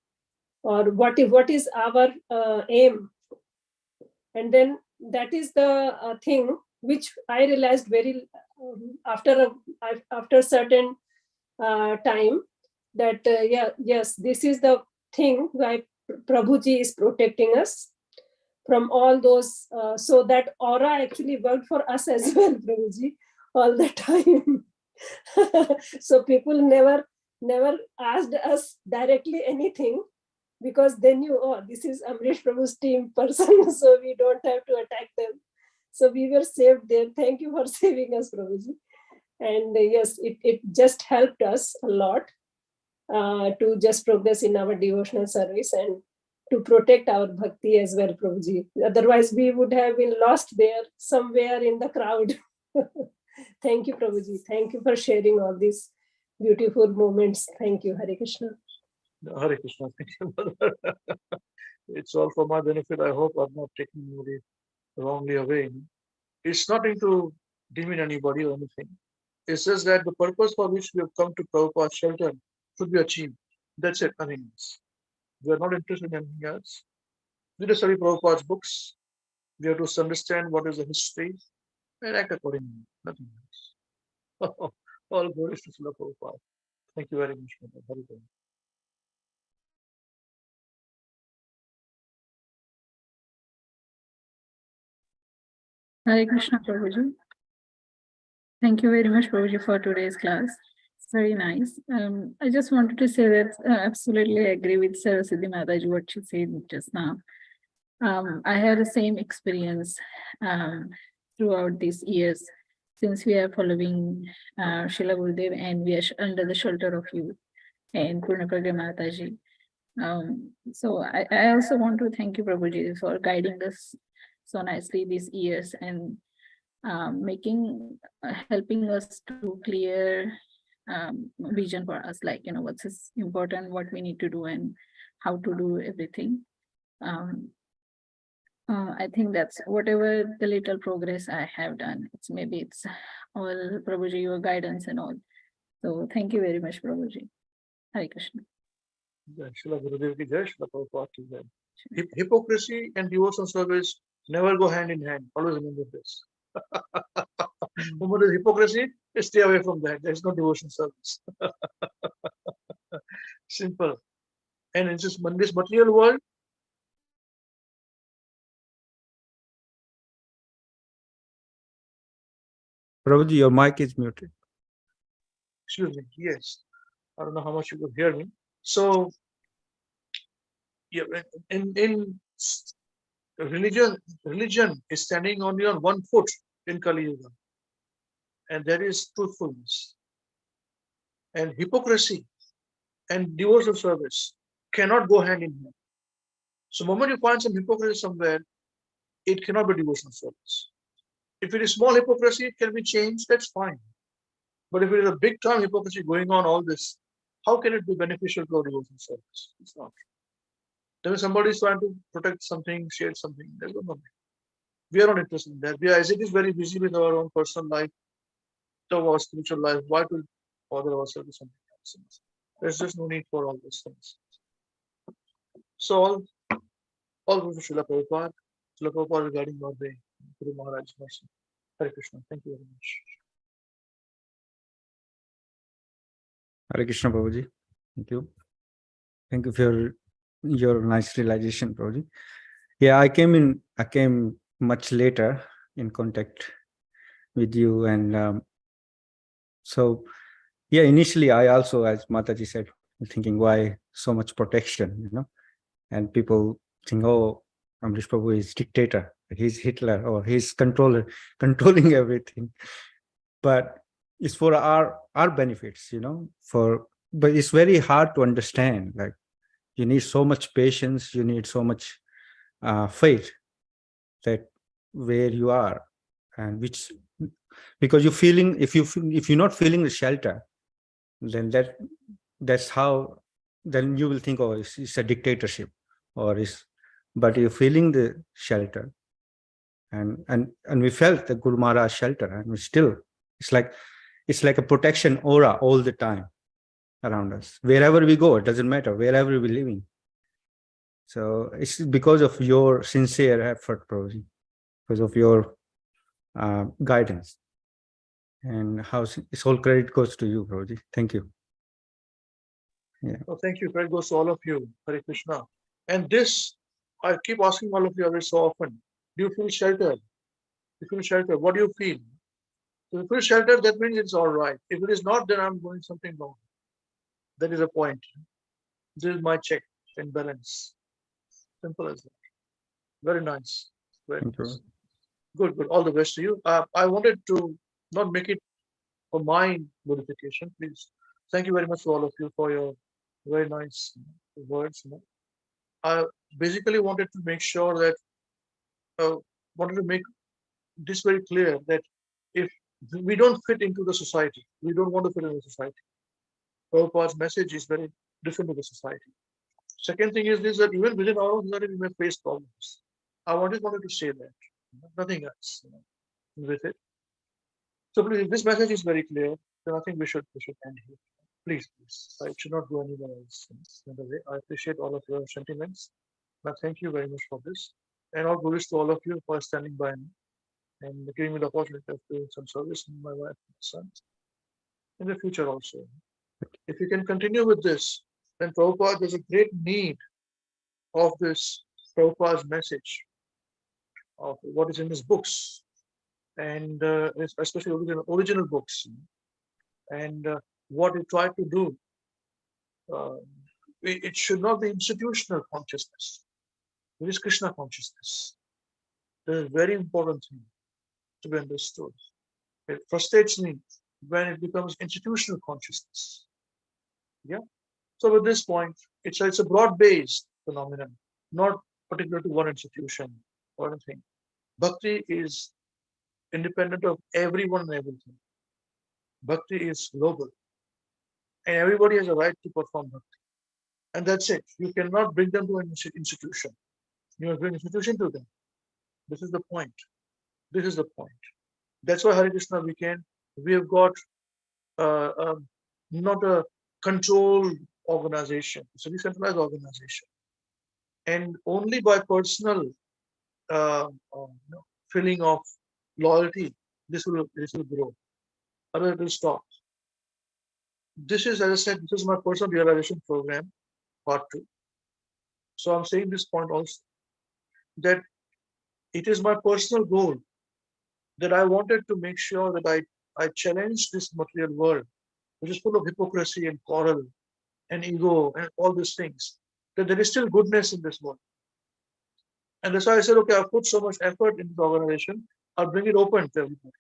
or what is our aim? And then that is the thing which I realized very after certain time, that yes, this is the thing why Prabhuji is protecting us from all those. So that aura actually worked for us as well, Prabhuji, all the time. So people never never asked us directly anything, because they knew, oh, this is Amrish Prabhu's team person, so we don't have to attack them. So we were saved there. Thank you for saving us, Prabhuji. And yes, it just helped us a lot to just progress in our devotional service and to protect our bhakti as well, Prabhuji. Otherwise, we would have been lost there somewhere in the crowd. Thank you, Prabhuji. Thank you for sharing all these beautiful moments. Thank you, Hare Krishna. Hare Krishna. Thank you, brother. It's all for my benefit. I hope I'm not taking anybody wrongly away. It's nothing to demean anybody or anything. It's just that the purpose for which we have come to Prabhupada's shelter should be achieved. That's it, nothing else. We are not interested in anything else. We just study Prabhupada's books. We have to understand what is the history and act accordingly. Nothing else. All glories to Srila Prabhupada. Thank you very much, brother. Hare Krishna. Hare Krishna, Prabhuji. Thank you very much, Prabhuji, for today's class. It's very nice. I just wanted to say that I absolutely agree with Saraswati Mataji, what she said just now. I had the same experience throughout these years, since we are following Srila Gurudev and we are under the shelter of you and Purna Pragya Mataji. So I also want to thank you, Prabhuji, for guiding us so nicely these years and helping us to clear vision for us, like, what's important, what we need to do and how to do everything. I think that's whatever the little progress I have done. It's all Prabhuji, your guidance and all. So thank you very much, Prabhuji. Hare Krishna. Jai Srila Gurudev ki Jai, Srila Prabhupada ki Jai. Hypocrisy and devotional service never go hand in hand. Always remember this. When there is hypocrisy, stay away from that. There is no devotional service. Simple. And in this material world, Prabhuji, your mic is muted. excuse me, yes. I don't know how much you could hear me. So, yeah, in religion is standing only on one foot in Kali Yuga, and that is truthfulness. And hypocrisy and devotional service cannot go hand in hand. So, the moment you find some hypocrisy somewhere, it cannot be devotional service. If it is small hypocrisy, it can be changed, that's fine. But if it is a big time hypocrisy going on all this, how can it be beneficial to our devotional service? It's not. Then when somebody is trying to protect something, share something, there's no problem. We are not interested in that. We are, as it is, very busy with our own personal life, our spiritual life. Why to bother ourselves with something else? There's just no need for all those things. So all goes to Srila Prabhupada. Srila Prabhupada regarding our way, Guru Maharaj's mercy. Hare Krishna. Thank you very much. Hare Krishna, Prabhuji. Thank you. Thank you for your nice realization, Prabhuji. Yeah, I came much later in contact with you, and so yeah, initially I also, as Mataji said, thinking why so much protection, and people think, oh, Amrish Prabhu is dictator, he's Hitler, or he's controlling everything. But it's for our benefits, but it's very hard to understand. Like, you need so much patience, you need so much faith that where you are, and because you're feeling, if you're not feeling the shelter, then that's how, then you will think, oh, it's a dictatorship, but you're feeling the shelter, and we felt the Guru Maharaj shelter, and we still, it's like a protection aura all the time around us. Wherever we go, it doesn't matter, wherever we're living. So it's because of your sincere effort, Prabhuji, because of your guidance. And this whole credit goes to you, Prabhuji. Thank you. Yeah. Oh, thank you. Credit goes to all of you. Hare Krishna. And this, I keep asking all of you every so often, do you feel sheltered? You feel sheltered. What do you feel? If you feel sheltered, that means it's all right. If it is not, then I'm doing something wrong. That is a point. This is my check and balance. Simple as that. Very nice. Very Thank you. nice. Good, good. All the best to you. I wanted to not make it for my glorification, please. Thank you very much to all of you for your very nice words. I basically wanted to make sure that wanted to make this very clear that if we don't fit into the society, we don't want to fit into the society. Prabhupada's message is very different to the society. Second thing is this, that even within our own society, we may face problems. I wanted to say that, nothing else with it. So please, if this message is very clear, then I think we should end here. Please, please. I should not go anywhere else. Another way. I appreciate all of your sentiments. And thank you very much for this. And all good to all of you for standing by me and giving me the opportunity of doing some service in my wife and son in the future also. If you can continue with this, then Prabhupada, there's a great need of this Prabhupada's message of what is in his books, and especially original books, and what he tried to do. It should not be institutional consciousness. It is Krishna consciousness. This is a very important thing to be understood. It frustrates me when it becomes institutional consciousness. Yeah. So with this point, it's a broad-based phenomenon, not particular to one institution or anything. Bhakti is independent of everyone and everything. Bhakti is global, and everybody has a right to perform bhakti. And that's it. You cannot bring them to an institution. You must bring institution to them. This is the point. This is the point. That's why Hare Krishna WECAN, we have got not a controlled organization. It's a decentralized organization. And only by personal feeling of loyalty, this will grow. Otherwise, it will stop. This is, as I said, this is my personal realization program, part 2. So I'm saying this point also, that it is my personal goal that I wanted to make sure that I challenge this material world, which is full of hypocrisy and quarrel and ego and all these things, that there is still goodness in this world. And that's why I said, okay, I've put so much effort into the organization, I'll bring it open to everybody.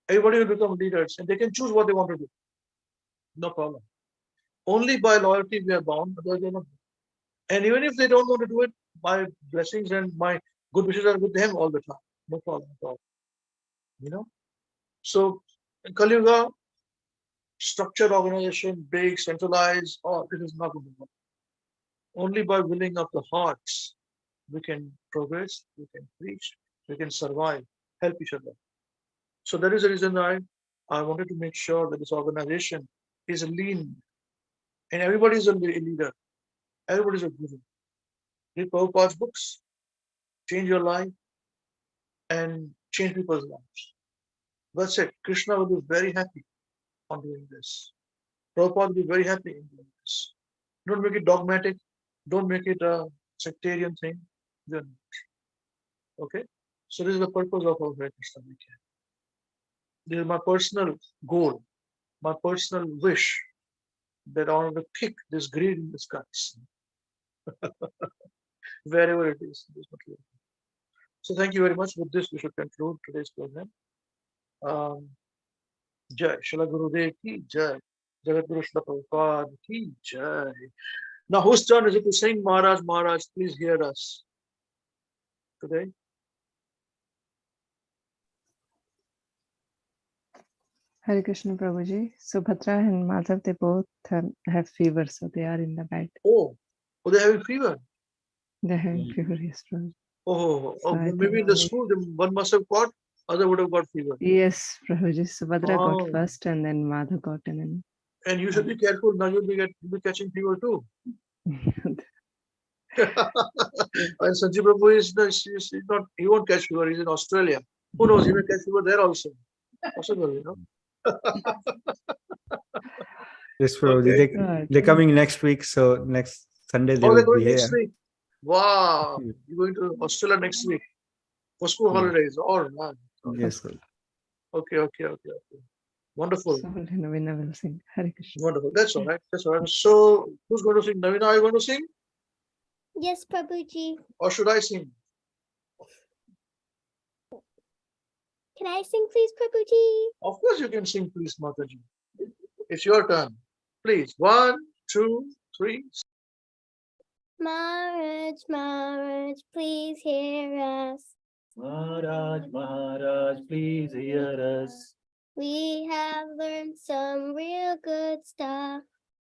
Everybody will become leaders and they can choose what they want to do. No problem. Only by loyalty we are bound, otherwise they're not. And even if they don't want to do it, my blessings and my good wishes are with them all the time. No problem at all. So in Kali Yuga, structured organization, big, centralized, it is not going to work. Only by willing of the hearts, we can progress, we can preach, we can survive, help each other. So that is the reason I wanted to make sure that this organization is lean, and everybody is a leader. Everybody is a guru. Read Prabhupada's books, change your life, and change people's lives. That's it. Krishna will be very happy on doing this. Prabhupada will be very happy in doing this. Don't make it dogmatic. Don't make it a sectarian thing. Okay? So this is the purpose of our Hare Krishna WECAN. This is my personal goal, my personal wish, that I want to kick this greed in the skies. Wherever it is. So thank you very much. With this, we should conclude today's program. Jai Srila Gurudev ki Jai. Jagat Guru Srila Prabhupada ki Jai. Now, whose turn is it to sing? Maharaj, please hear us today. Hare Krishna Prabhuji. Subhadra and Madhav, they both have fever, so they are in the bed. Oh, they're having fever. They're having fever, yes, Prabhuji. Maybe in the school, one must have got, other would have got fever. Yes, Prabhuji. Subhadra got first, and then Madhav got, and then. And you should be careful. Now you'll be catching fever too. And Sanjay Prabhu is not. He won't catch fever. He's in Australia. Who knows? He may catch fever there also. Possible, Yes, Prabhuji. They're coming next week, so next Sunday they will be here. Next week. Wow, you're going to Australia next week for school holidays. All right. Yes. Okay. Wonderful. So only Navina will sing. Hare Krishna. Wonderful. That's all right. That's all right. So, who's going to sing? Navina, are you going to sing? Yes, Prabhuji. Or should I sing? Can I sing, please, Prabhuji? Of course, you can sing, please, Mataji. It's your turn. Please. 1, 2, 3. Maharaj, Maharaj, please hear us. Maharaj, Maharaj, please hear us. We have learned some real good stuff.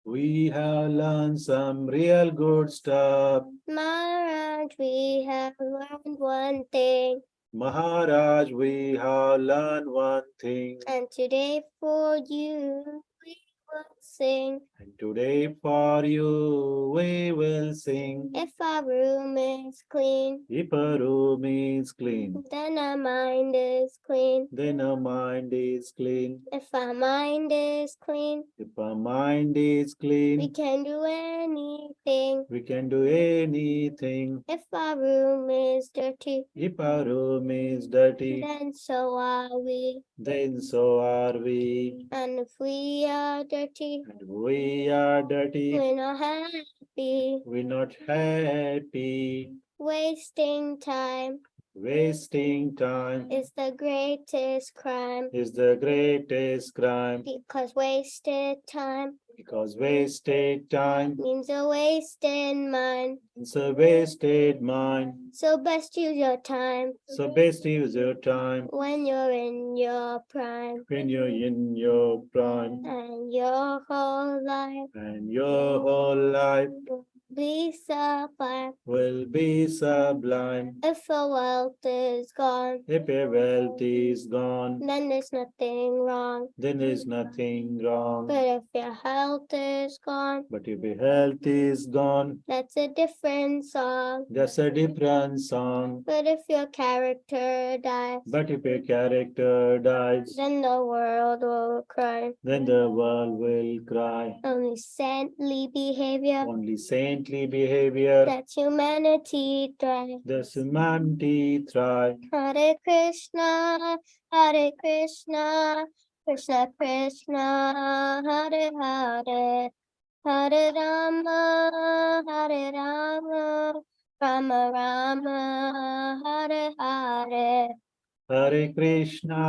We have learned some real good stuff. Maharaj, we have learned one thing. Maharaj, we have learned one thing. And today for you we will sing. And today for you we will sing. If our room is clean, If a room is clean, then our mind is clean. then our mind is clean. If our mind is clean, If our mind is we clean, can do anything. we can do anything. If our room is dirty, If our room is dirty, then so are we. then so are we. And if we are dirty, And we are dirty, we're not happy. we're not happy. Wasting time Wasting time is the greatest crime. is the greatest crime, Because wasted time because wasted time means a wasted mind. is a wasted mind. So best use your time So best use your time when you're in your prime. when you're in your prime, And your whole life and your whole life will be sublime. will be sublime. If your wealth is gone, If your wealth is gone, then there's nothing wrong. then there's nothing wrong. But if your health is gone, But if your health is gone, that's a different song. that's a different song. But if your character dies, But if your character dies, then the world will cry. then the world will cry. Only saintly behavior, Only saintly behavior, that's humanity thrive. does humanity thrive. Hare Krishna, Hare Krishna, Krishna Krishna, Hare Hare, Hare Rama, Hare Rama, Rama Rama, Hare Hare. Hare Krishna,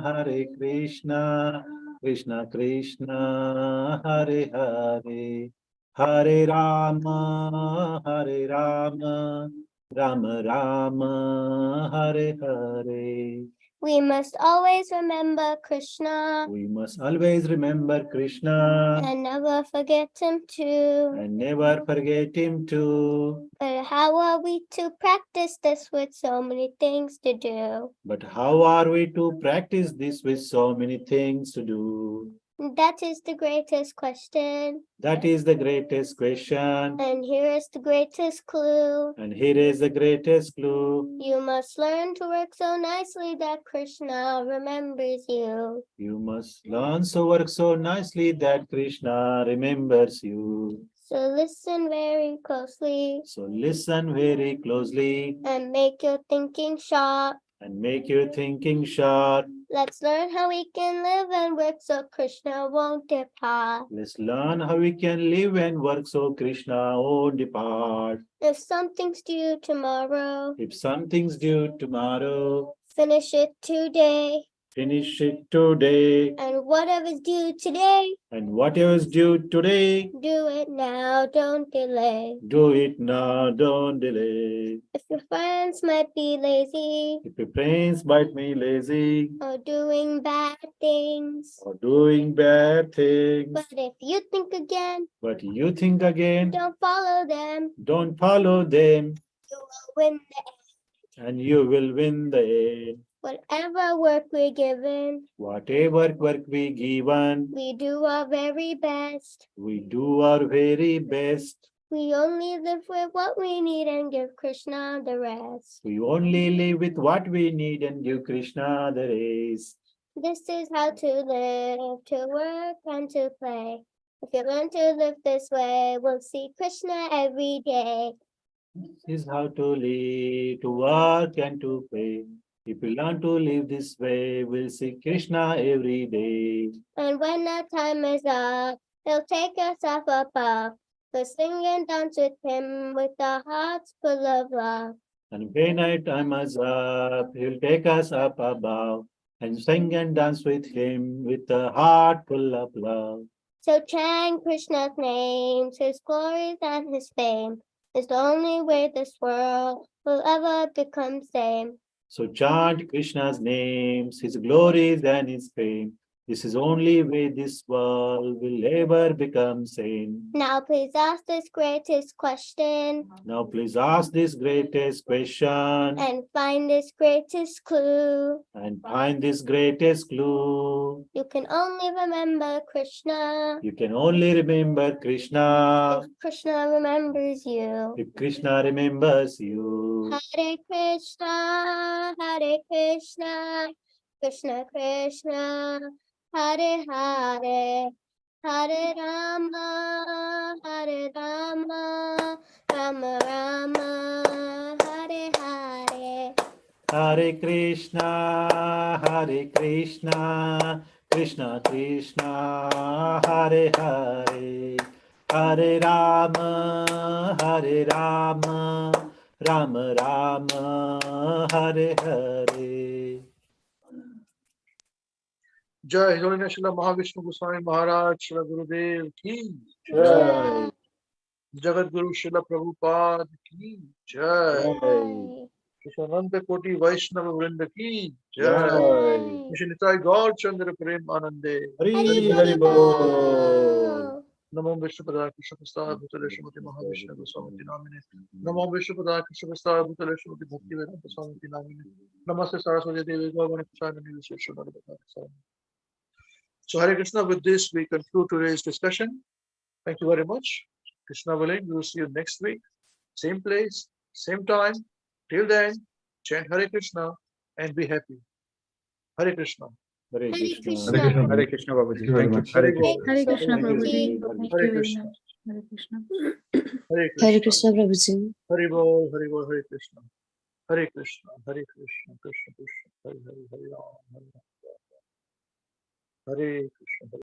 Hare Krishna, Krishna Krishna, Hare Hare. Hare Rama, Hare Rama, Rama Rama, Hare Hare. We must always remember Krishna We must always remember Krishna and never forget him too. and never forget him too. But how are we to practice this with so many things to do? But how are we to practice this with so many things to do? That is the greatest question. That is the greatest question. And here is the greatest clue. And here is the greatest clue. You must learn to work so nicely that Krishna remembers you. You must learn to work so nicely that Krishna remembers you. So listen very closely So listen very closely and make your thinking sharp. and make your thinking sharp. Let's learn how we can live and work so Krishna won't depart. Let's learn how we can live and work so Krishna won't depart. If something's due tomorrow, If something's due tomorrow, finish it today. finish it today. And whatever's due today, And whatever's due today, do it now, don't delay. do it now, don't delay. If your friends might be lazy If your friends might be lazy or doing bad things, or doing bad things, but if you think again, but you think again, don't follow them, don't follow them, you will win the and you will win the end. whatever work we're given. Whatever work we given, We do our very best. we do our very best. We only live with what we need and give Krishna the rest. We only live with what we need and give Krishna the rest. This is how to live, to work and to play. If you learn to live this way, we'll see Krishna every day. This is how to live, to work and to pray. If we learn to live this way, we'll see Krishna every day. And when our time is up, he'll take us up above. To sing and dance with him with our hearts full of love. And when our time is up, he'll take us up above and sing and dance with him with a heart full of love. So chant Krishna's names, his glories and his fame is the only way this world will ever become sane. So chant Krishna's names, his glories and his fame. This is only way this world will ever become sane. Now please ask this greatest question. Now please ask this greatest question And find this greatest clue. and find this greatest clue. You can only remember Krishna. You can only remember Krishna If Krishna remembers you. if Krishna remembers you. Hare Krishna, Hare Krishna, Krishna Krishna, Hare Hare, Hare Rama, Hare Rama, Rama Rama, Hare Hare. Hare Krishna, Hare Krishna, Krishna Krishna, Hare Hare, Hare Rama, Hare Rama, Rama Rama, Hare Hare. Jai His Holiness Srila Mahavishnu Goswami Maharaj, Srila Gurudev ki Jai. Jagat Guru Srila Prabhupada ki Jai. Jai. Krishnananda Koti Vaishnava Vrinda ki Jai. Jai. Mishinitai Gaur Chandra Prem Anande. Hari Hari Bol. Namo Vishnupada Krishna Prasad Bhutale Srimati Mahavishnu Goswami Namine. Namo Vishnupada Krishna Prasad Bhutale Srimati Bhakti Vedanta Swami Namine. Namaste Saraswati Devi Govardhana Prasad Nivishesha. So Hare Krishna, with this we conclude today's discussion. Thank you very much. Krishna willing, we will see you next week. Same place, same time. Till then, chant Hare Krishna and be happy. Hare Krishna. Hare Hare Krishna. Krishna. Hare Krishna, Babaji. Thank you very Thank you. much. Hare Hare Krishna. Krishna. Hare Krishna, Thank you. Prabhuji. Hare Thank Hare you very Krishna. much. Hare Krishna. Hare Hare Krishna. Krishna, Prabhuji. Hare Bol, Hare Bol, Hare Krishna. Hare Krishna, Hare Krishna, Krishna Krishna, Hare Hare, Hare Ram, Hare Ram. Hare Krishna.